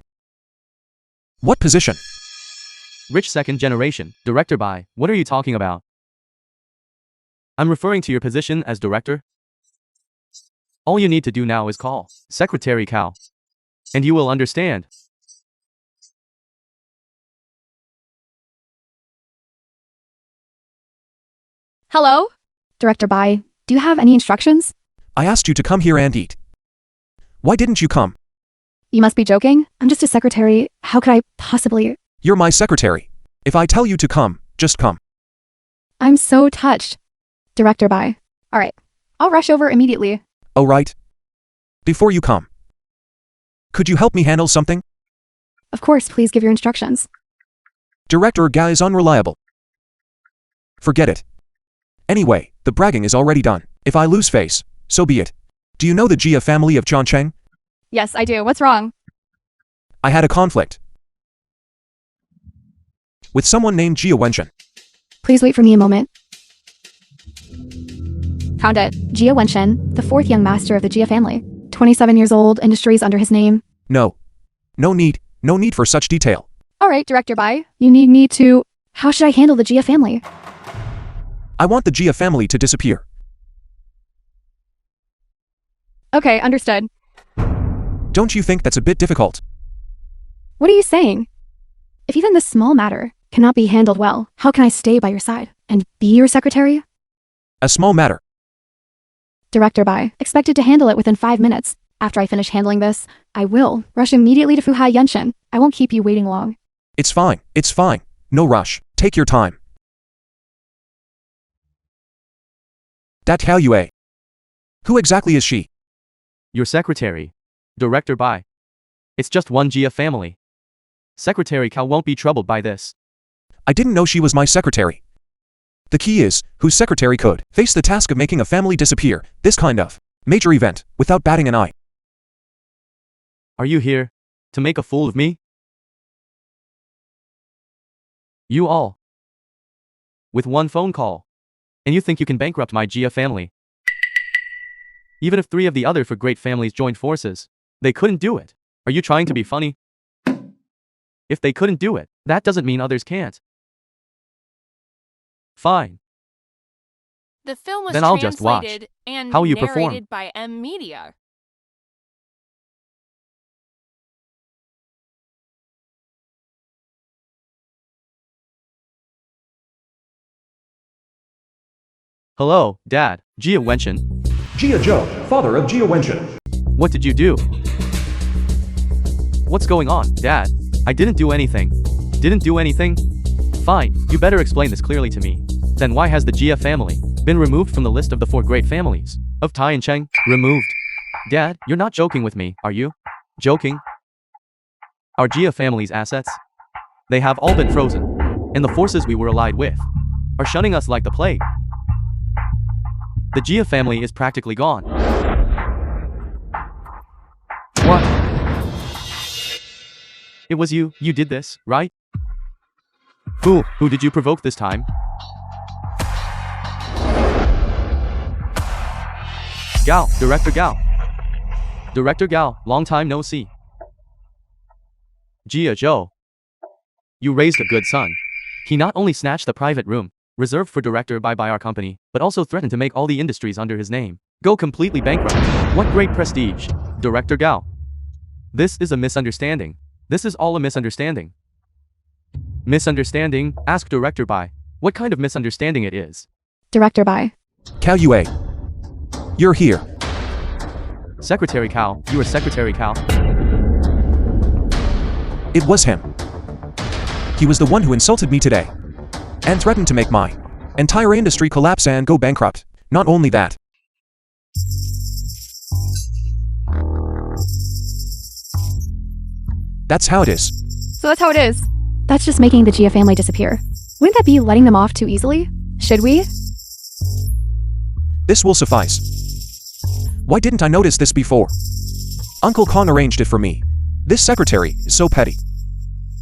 What position? Rich second generation, director by, what are you talking about? I'm referring to your position as director. All you need to do now is call Secretary Cao, and you will understand. Hello? Director Bai, do you have any instructions? I asked you to come here and eat. Why didn't you come? You must be joking. I'm just a secretary. How could I possibly... You're my secretary. If I tell you to come, just come. I'm so touched. Director Bai. Alright. I'll rush over immediately. Oh right. Before you come, could you help me handle something? Of course, please give your instructions. Director Gao is unreliable. Forget it. Anyway, the bragging is already done. If I lose face, so be it. Do you know the Jia family of Chongqing? Yes, I do. What's wrong? I had a conflict with someone named Jia Wenshan. Please wait for me a moment. Found it. Jia Wenshan, the fourth young master of the Jia family. 27 years old, industries under his name. No need for such detail. Alright, Director Bai. You need me to... How should I handle the Jia family? I want the Jia family to disappear. Okay, understood. Don't you think that's a bit difficult? What are you saying? If even this small matter cannot be handled well, how can I stay by your side and be your secretary? A small matter. Director Bai, expected to handle it within 5 minutes. After I finish handling this, I will rush immediately to Fuhai Yunshan. I won't keep you waiting long. It's fine. No rush. Take your time. That Tao Yue. Who exactly is she? Your secretary, Director Bai. It's just one Jia family. Secretary Cal won't be troubled by this. I didn't know she was my secretary. The key is, whose secretary could face the task of making a family disappear, this kind of major event, without batting an eye. Are you here to make a fool of me? You all. With one phone call. And you think you can bankrupt my Gia family? Even if 3 of the other 4 great families joined forces, they couldn't do it. Are you trying to be funny? If they couldn't do it, that doesn't mean others can't. Fine. The film was Then I'll just watch translated and how you perform. narrated by Media. Hello, Dad. Gia Wenchen. Gia Joe, father of Gia Wenchen. What did you do? What's going on, Dad? I didn't do anything. Didn't do anything? Fine, you better explain this clearly to me. Then why has the Gia family been removed from the list of the 4 great families of Tiancheng? Removed. Dad, you're not joking with me, are you? Joking? Our Gia family's assets? They have all been frozen. And the forces we were allied with are shunning us like the plague. The Gia family is practically gone. What? It was you did this, right? Who did you provoke this time? Gao, Director Gao. Director Gao, long time no see. Gia Zhou. You raised a good son. He not only snatched the private room reserved for Director by our company, but also threatened to make all the industries under his name go completely bankrupt. What great prestige, Director Gao. This is a misunderstanding. This is all a misunderstanding. Misunderstanding? Ask Director Bai. What kind of misunderstanding it is? Director Bai. Cao Yue. You're here. Secretary Cao, you are Secretary Cao? It was him. He was the one who insulted me today. And threatened to make my entire industry collapse and go bankrupt. Not only that. That's how it is. So that's how it is. That's just making the Gia family disappear. Wouldn't that be letting them off too easily? Should we? This will suffice. Why didn't I notice this before? Uncle Kong arranged it for me. This secretary is so petty.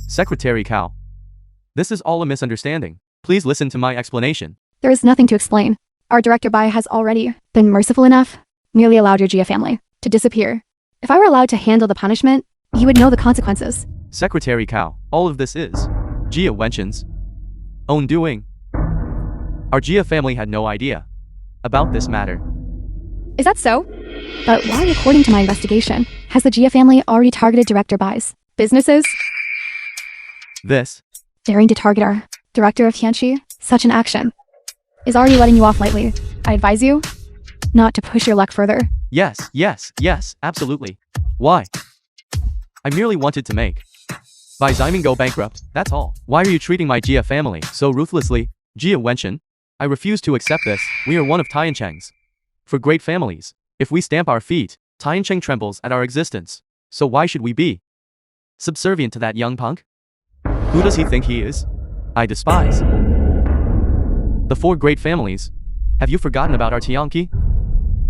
Secretary Cao. This is all a misunderstanding. Please listen to my explanation. There is nothing to explain. Our Director Bai has already been merciful enough, merely allowed your Gia family to disappear. If I were allowed to handle the punishment, you would know the consequences. Secretary Cao, all of this is Gia Wenchen's own doing. Our Gia family had no idea about this matter. Is that so? But why, according to my investigation, has the Gia family already targeted Director Bai's businesses? This? Daring to target our Director of Tianqi, such an action is already letting you off lightly. I advise you not to push your luck further. Yes, absolutely. Why? I merely wanted to make Bai Xiaoming go bankrupt, that's all. Why are you treating my Gia family so ruthlessly? Gia Wenchen? I refuse to accept this. We are one of Tiancheng's for great families. If we stamp our feet, Tiancheng trembles at our existence. So why should we be subservient to that young punk? Who does he think he is? I despise the 4 great families. Have you forgotten about our Tianqi?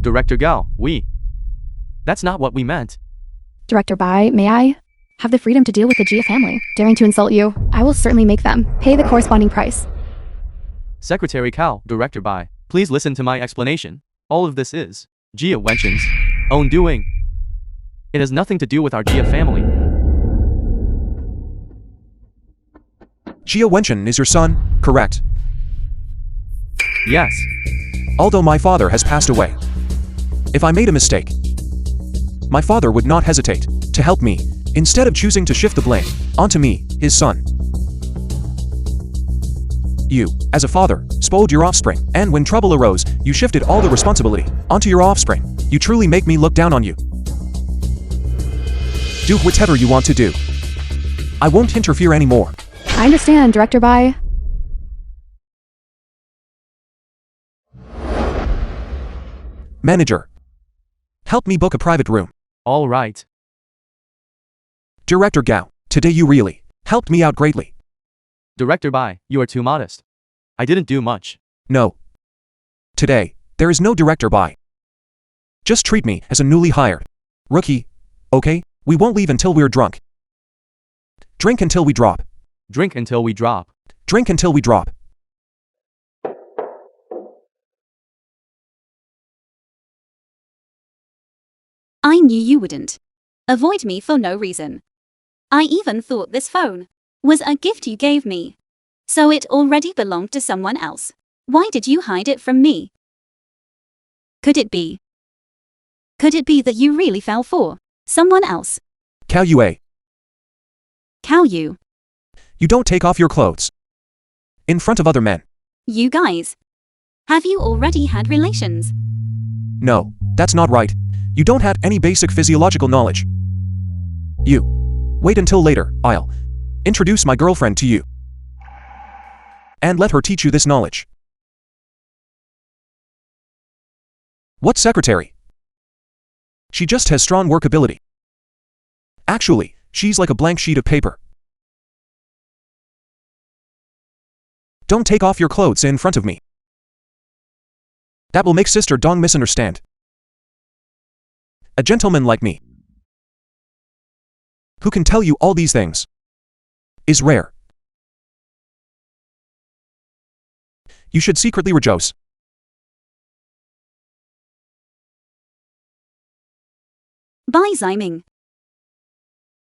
Director Gao, that's not what we meant. Director Bai, may I have the freedom to deal with the Gia family daring to insult you? I will certainly make them pay the corresponding price. Secretary Cao, Director Bai, please listen to my explanation. All of this is Gia Wenchen's own doing. It has nothing to do with our Gia family. Gia Wenchen is your son, correct? Yes. Although my father has passed away. If I made a mistake, my father would not hesitate to help me, instead of choosing to shift the blame onto me, his son. You, as a father, spoiled your offspring, and when trouble arose, you shifted all the responsibility onto your offspring. You truly make me look down on you. Do whatever you want to do. I won't interfere anymore. I understand, Director Bai. Manager, help me book a private room. All right. Director Gao, today you really Helped me out greatly. Director Bai, you are too modest. I didn't do much. No. Today, there is no director by. Just treat me as a newly hired rookie, okay? We won't leave until we're drunk. Drink until we drop. Drink until we drop. Drink until we drop. I knew you wouldn't avoid me for no reason. I even thought this phone was a gift you gave me. So it already belonged to someone else. Why did you hide it from me? Could it be that you really fell for someone else? Cow Yue, Cow you. you don't take off your clothes. In front of other men. You guys. Have you already had relations? No, that's not right. You don't have any basic physiological knowledge. You. Wait until later, I'll introduce my girlfriend to you. And let her teach you this knowledge. What secretary? She just has strong work ability. Actually, she's like a blank sheet of paper. Don't take off your clothes in front of me. That will make Sister Dong misunderstand. A gentleman like me, who can tell you all these things, is rare. You should secretly rejoice. Bai Ziming.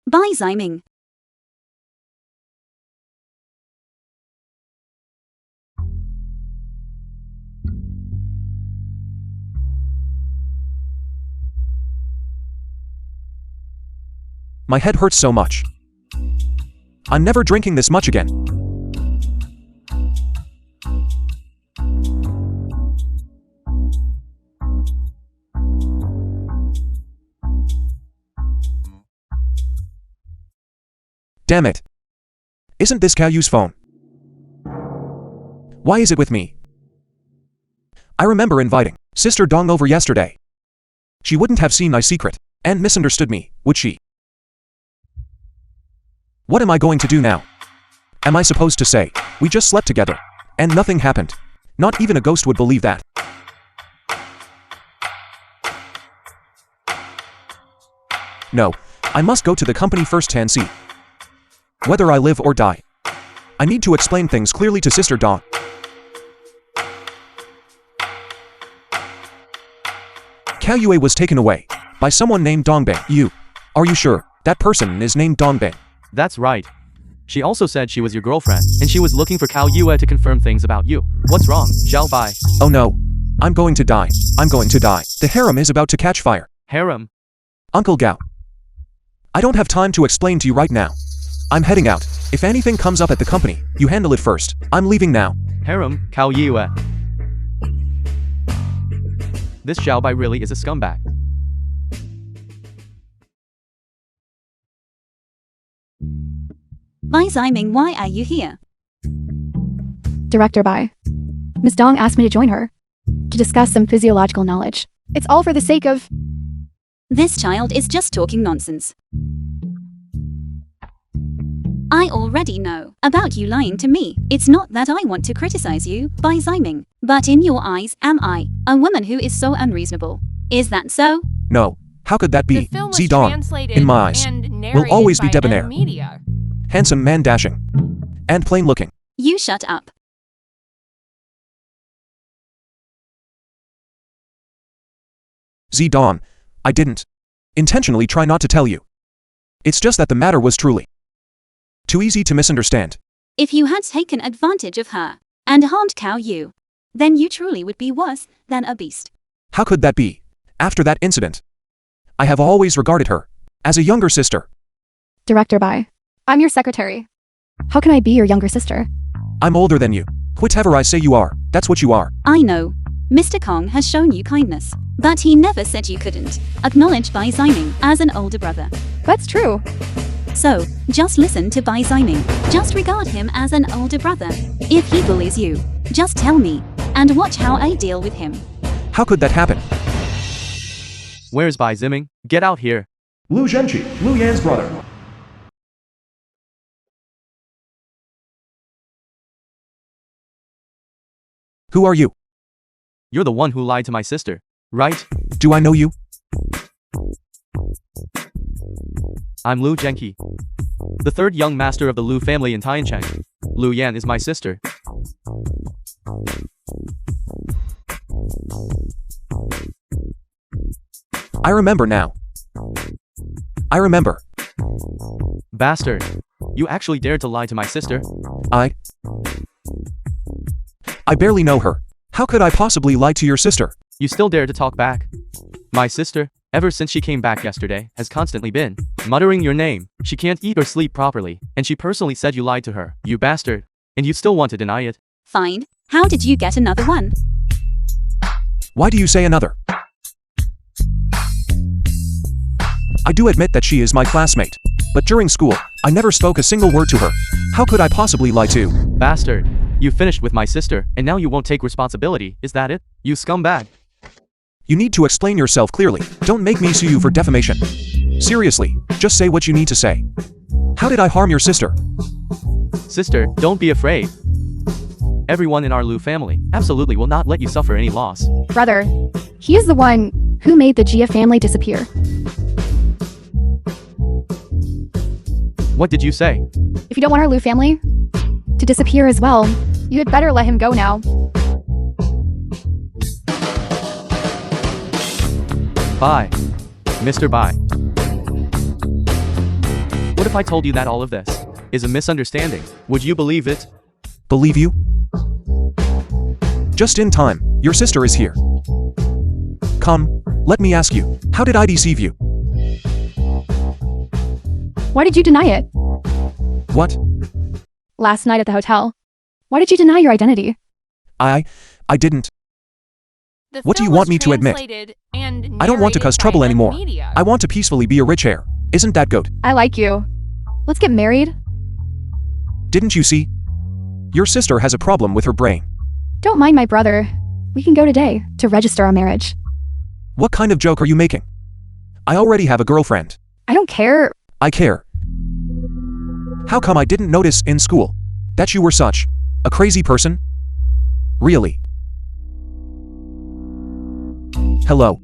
Bai Ziming. My head hurts so much. I'm never drinking this much again. Damn it. Isn't this Caillou's phone? Why is it with me? I remember inviting Sister Dong over yesterday. She wouldn't have seen my secret and misunderstood me, would she? What am I going to do now? Am I supposed to say, we just slept together, and nothing happened? Not even a ghost would believe that. No, I must go to the company first and see whether I live or die. I need to explain things clearly to Sister Dong. Cao Yue was taken away by someone named Dongbei. Are you sure that person is named Dongbei? That's right. She also said she was your girlfriend, and she was looking for Cao Yue to confirm things about you. What's wrong, Zhao Bai? Oh no. I'm going to die. I'm going to die. The harem is about to catch fire. Harem? Uncle Gao. I don't have time to explain to you right now. I'm heading out. If anything comes up at the company, you handle it first. I'm leaving now. Harem, Cao Yue. This Zhao Bai really is a scumbag. Bai Ziming, why are you here? Director Bai. Miss Dong asked me to join her to discuss some physiological knowledge. It's all for the sake of... This child is just talking nonsense. I already know about you lying to me. It's not that I want to criticize you, Bai Ziming, but in your eyes, am I a woman who is so unreasonable? Is that so? No. How could that The be? film was Zidong, translated in my eyes, and will narrated always be by debonair. Media. Handsome man dashing. And plain looking. You shut up. Zidong, I didn't intentionally try not to tell you. It's just that the matter was truly too easy to misunderstand. If you had taken advantage of her and harmed Cao Yu, then you truly would be worse than a beast. How could that be? After that incident, I have always regarded her as a younger sister. Director Bai. I'm your secretary. How can I be your younger sister? I'm older than you. Whatever I say you are, that's what you are. I know. Mr. Kong has shown you kindness, but he never said you couldn't acknowledge Bai Ziming as an older brother. That's true. So, just listen to Bai Ziming. Just regard him as an older brother. If he bullies you, just tell me, and watch how I deal with him. How could that happen? Where's Bai Ziming? Get out here. Lu Zhenqi, Lu Yan's brother. Who are you? You're the one who lied to my sister, right? Do I know you? I'm Liu Zhenghe, the third young master of the Liu family in Tiancheng. Liu Yan is my sister. I remember now. I remember. Bastard. You actually dared to lie to my sister? I barely know her. How could I possibly lie to your sister? You still dare to talk back? My sister, ever since she came back yesterday, has constantly been muttering your name. She can't eat or sleep properly, and she personally said you lied to her, you bastard. And you still want to deny it? Fine. How did you get another one? Why do you say another? I do admit that she is my classmate. But during school, I never spoke a single word to her. How could I possibly lie to? Bastard. You finished with my sister, and now you won't take responsibility, is that it? You scumbag. You need to explain yourself clearly. Don't make me sue you for defamation. Seriously, just say what you need to say. How did I harm your sister? Sister, don't be afraid. Everyone in our Liu family absolutely will not let you suffer any loss. Brother, he is the one who made the Jia family disappear. What did you say? If you don't want our Liu family to disappear as well, you had better let him go now. Bye. Mr. Bye. What if I told you that all of this is a misunderstanding? Would you believe it? Believe you? Just in time, your sister is here. Come, let me ask you, how did I deceive you? Why did you deny it? What? Last night at the hotel. Why did you deny your identity? I didn't. The What do you film want was me to admit? translated and I don't want to narrated cause by trouble M anymore. Media. I want to peacefully be a rich heir. Isn't that good? I like you. Let's get married. Didn't you see? Your sister has a problem with her brain. Don't mind my brother. We can go today to register our marriage. What kind of joke are you making? I already have a girlfriend. I don't care. I care. How come I didn't notice in school that you were such a crazy person? Really? Hello.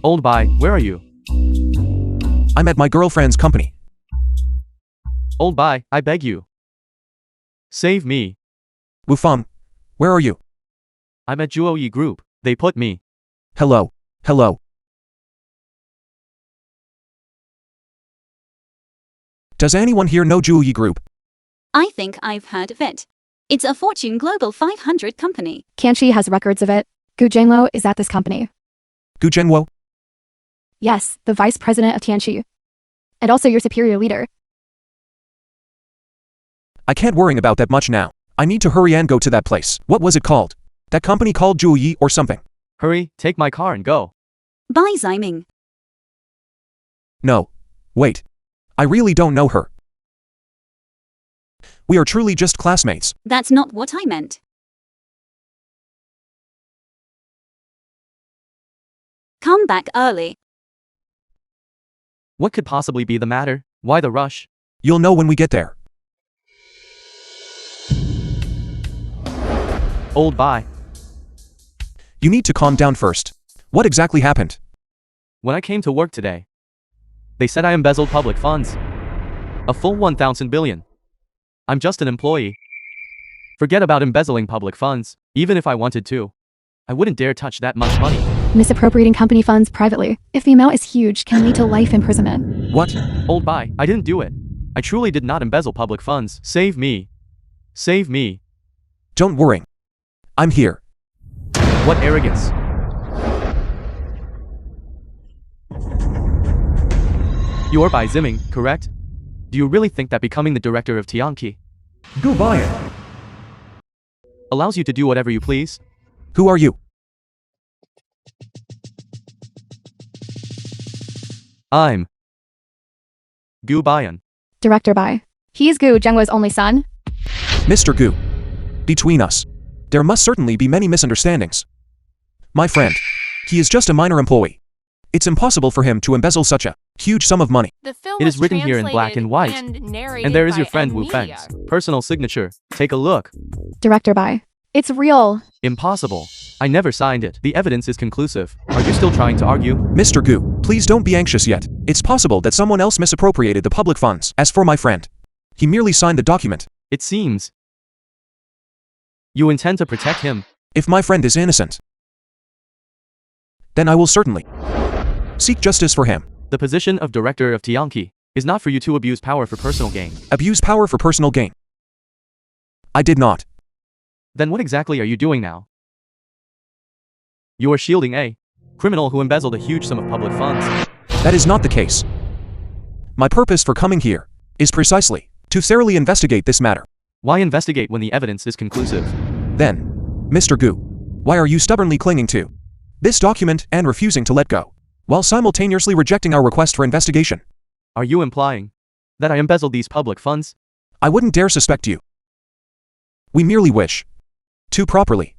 Old Bye, where are you? I'm at my girlfriend's company. Old Bye, I beg you. Save me. Wufang, where are you? I'm at Juoyi Group. They put me. Hello. Hello. Does anyone here know Juoyi Group? I think I've heard of it. It's a Fortune Global 500 company. Kanchi has records of it. Gu Zhengluo is at this company. Gu Zhenwo? Yes, the vice president of Tianqi. And also your superior leader. I can't worry about that much now. I need to hurry and go to that place. What was it called? That company called Juoyi or something. Hurry, take my car and go. Bai Ziming. No. Wait. I really don't know her. We are truly just classmates. That's not what I meant. Come back early. What could possibly be the matter? Why the rush? You'll know when we get there. Old Bye. You need to calm down first. What exactly happened? When I came to work today, they said I embezzled public funds. A full 1,000 billion. I'm just an employee. Forget about embezzling public funds. Even if I wanted to, I wouldn't dare touch that much money. Misappropriating company funds privately, if the amount is huge, can lead to life imprisonment. What? Old Bye, I didn't do it. I truly did not embezzle public funds. Save me. Save me. Don't worry. I'm here. What arrogance. You're Bai Ziming, correct? Do you really think that becoming the director of Tianqi Goodbye. allows you to do whatever you please? Who are you? I'm Gu Bayan. Director Bai. He is Gu Zhengluo's only son. Mr. Gu. Between us, there must certainly be many misunderstandings. My friend, he is just a minor employee. It's impossible for him to embezzle such a huge sum of money. The film It is was written here in black and white. narrated And there is by your friend M Wu Media. Feng's personal signature. Take a look. Director Bai. It's real. Impossible. I never signed it. The evidence is conclusive. Are you still trying to argue? Mr. Gu, please don't be anxious yet. It's possible that someone else misappropriated the public funds. As for my friend, he merely signed the document. It seems you intend to protect him. If my friend is innocent, then I will certainly seek justice for him. The position of director of Tianqi is not for you to abuse power for personal gain. Abuse power for personal gain? I did not. Then what exactly are you doing now? You are shielding a criminal who embezzled a huge sum of public funds. That is not the case. My purpose for coming here is precisely to thoroughly investigate this matter. Why investigate when the evidence is conclusive? Then, Mr. Gu, why are you stubbornly clinging to this document and refusing to let go, while simultaneously rejecting our request for investigation? Are you implying that I embezzled these public funds? I wouldn't dare suspect you. We merely wish to properly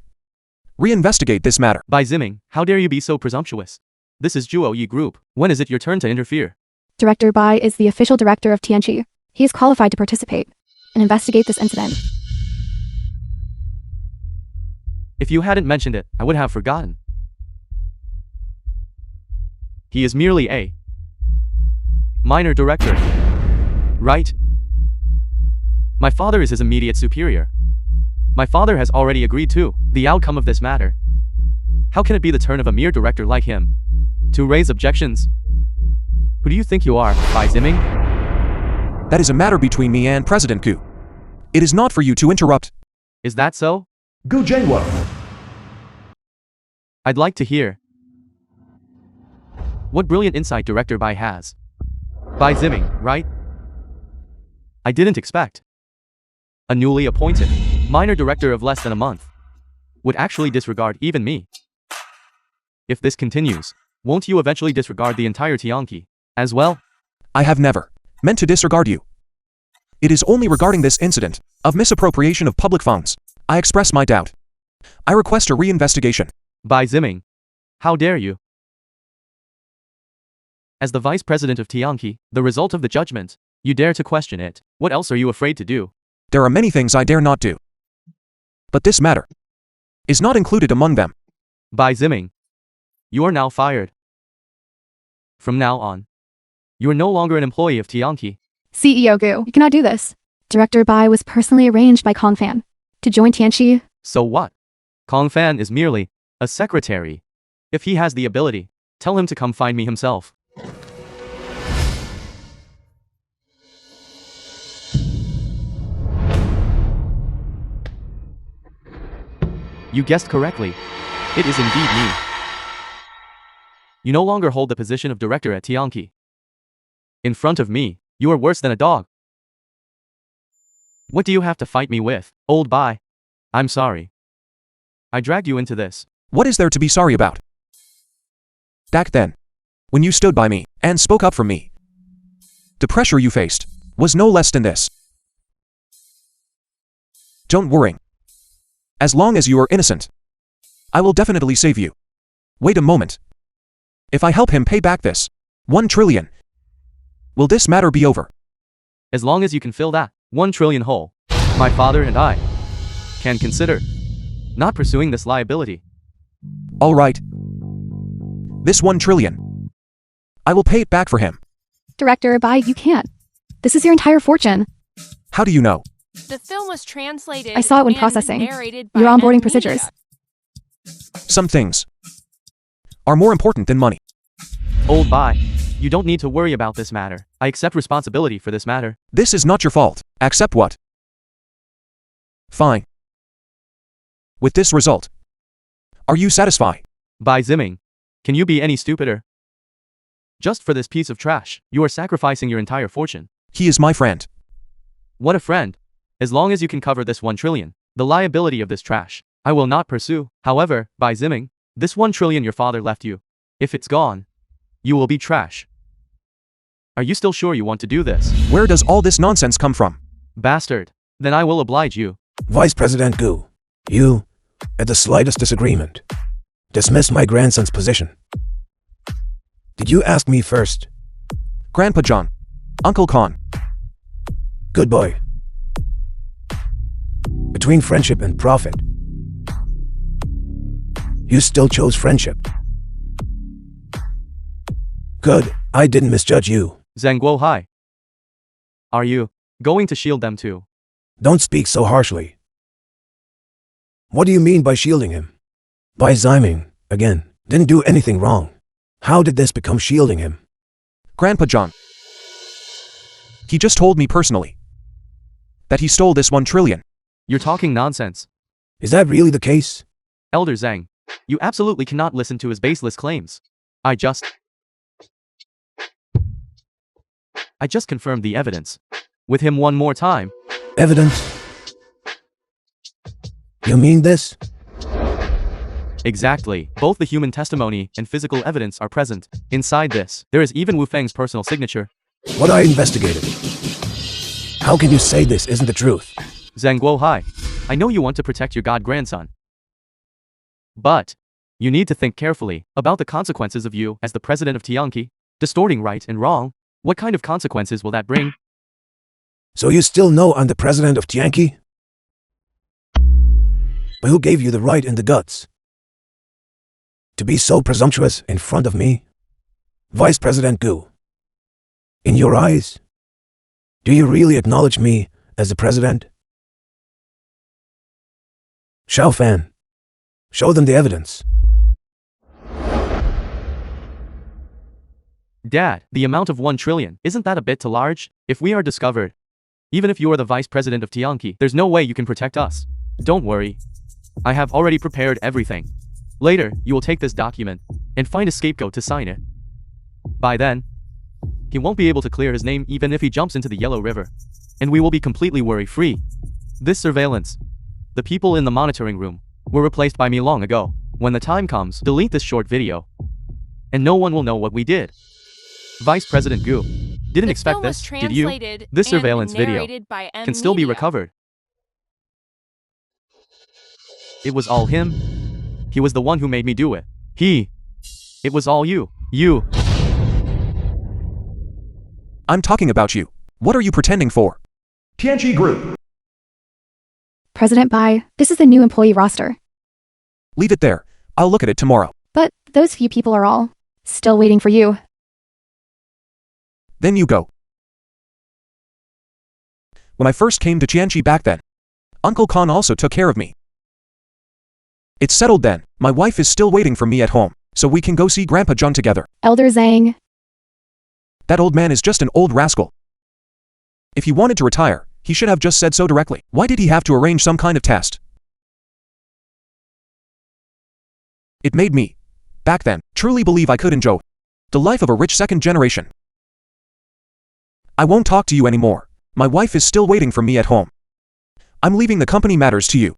reinvestigate this matter. By Zimming, how dare you be so presumptuous? This is Juo Yi Group. When is it your turn to interfere? Director Bai is the official director of Tianqi. He is qualified to participate and investigate this incident. If you hadn't mentioned it, I would have forgotten. He is merely a minor director, right? My father is his immediate superior. My father has already agreed to the outcome of this matter. How can it be the turn of a mere director like him to raise objections? Who do you think you are, Bai Zimming? That is a matter between me and President Gu. It is not for you to interrupt. Is that so? Gu Zhengwo. I'd like to hear what brilliant insight Director Bai has. Bai Zimming, right? I didn't expect a newly appointed minor director of less than a month would actually disregard even me. If this continues, won't you eventually disregard the entire Tianqi as well? I have never meant to disregard you. It is only regarding this incident of misappropriation of public funds I express my doubt. I request a reinvestigation. Bai Zimming, how dare you? As the vice president of Tianqi, the result of the judgment, you dare to question it. What else are you afraid to do? There are many things I dare not do. But this matter is not included among them. Bai Zimming, you are now fired. From now on, you are no longer an employee of Tianqi. CEO Gu, you cannot do this. Director Bai was personally arranged by Kong Fan to join Tianqi. So what? Kong Fan is merely a secretary. If he has the ability, tell him to come find me himself. You guessed correctly. It is indeed me. You no longer hold the position of director at Tianqi. In front of me, you are worse than a dog. What do you have to fight me with, old Bai? I'm sorry. I dragged you into this. What is there to be sorry about? Back then, when you stood by me and spoke up for me, the pressure you faced was no less than this. Don't worry. As long as you are innocent, I will definitely save you. Wait a moment. If I help him pay back this 1 trillion, will this matter be over? As long as you can fill that 1 trillion hole, my father and I can consider not pursuing this liability. All right. This 1 trillion. I will pay it back for him. Director Bai, you can't. This is your entire fortune. How do you know? The film was translated I saw it when and processing narrated by your onboarding M procedures. Media. Some things are more important than money. Old Bai, you don't need to worry about this matter. I accept responsibility for this matter. This is not your fault. Accept what? Fine. With this result, are you satisfied? Bai Zimming, can you be any stupider? Just for this piece of trash, you are sacrificing your entire fortune. He is my friend. What a friend. As long as you can cover this 1 trillion, the liability of this trash, I will not pursue. However, Bai Zimming, this 1 trillion your father left you, if it's gone, you will be trash. Are you still sure you want to do this? Where does all this nonsense come from? Bastard. Then I will oblige you. Vice President Gu, you, at the slightest disagreement, dismiss my grandson's position. Did you ask me first? Grandpa John. Uncle Khan. Good boy. Between friendship and profit, You still chose friendship. Good, I didn't misjudge you. Zhang Guo Hai. Are you going to shield them too? Don't speak so harshly. What do you mean by shielding him? By Ziming, again, didn't do anything wrong. How did this become shielding him? Grandpa John. He just told me personally that he stole this 1 trillion. You're talking nonsense. Is that really the case? Elder Zhang, you absolutely cannot listen to his baseless claims. I just confirmed the evidence with him one more time. Evidence? You mean this? Exactly. Both the human testimony and physical evidence are present. Inside this, there is even Wu Feng's personal signature. What I investigated. How can you say this isn't the truth? Zhang Guo Hai, I know you want to protect your god-grandson. But you need to think carefully about the consequences of you as the president of Tianqi, distorting right and wrong. What kind of consequences will that bring? So you still know I'm the president of Tianqi? But who gave you the right and the guts to be so presumptuous in front of me? Vice President Gu. In your eyes, do you really acknowledge me as the president? Xiao Fan, show them the evidence. Dad, the amount of 1 trillion, isn't that a bit too large? If we are discovered, even if you are the vice president of Tianqi, there's no way you can protect us. Don't worry. I have already prepared everything. Later, you will take this document and find a scapegoat to sign it. By then, he won't be able to clear his name even if he jumps into the Yellow River. And we will be completely worry-free. This surveillance, the people in the monitoring room, were replaced by me long ago. When the time comes, delete this short video. And no one will know what we did. Vice President Gu didn't expect this, did you? This surveillance video can still be recovered. It was all him. He was the one who made me do it. It was all you. I'm talking about you. What are you pretending for? Tianqi Group. President Bai, this is the new employee roster. Leave it there. I'll look at it tomorrow. But those few people are all still waiting for you. Then you go. When I first came to Tianqi back then, Uncle Khan also took care of me. It's settled then. My wife is still waiting for me at home, so we can go see Grandpa John together. Elder Zhang. That old man is just an old rascal. If he wanted to retire, he should have just said so directly. Why did he have to arrange some kind of test? It made me, back then, truly believe I could enjoy the life of a rich second generation. I won't talk to you anymore. My wife is still waiting for me at home. I'm leaving the company matters to you.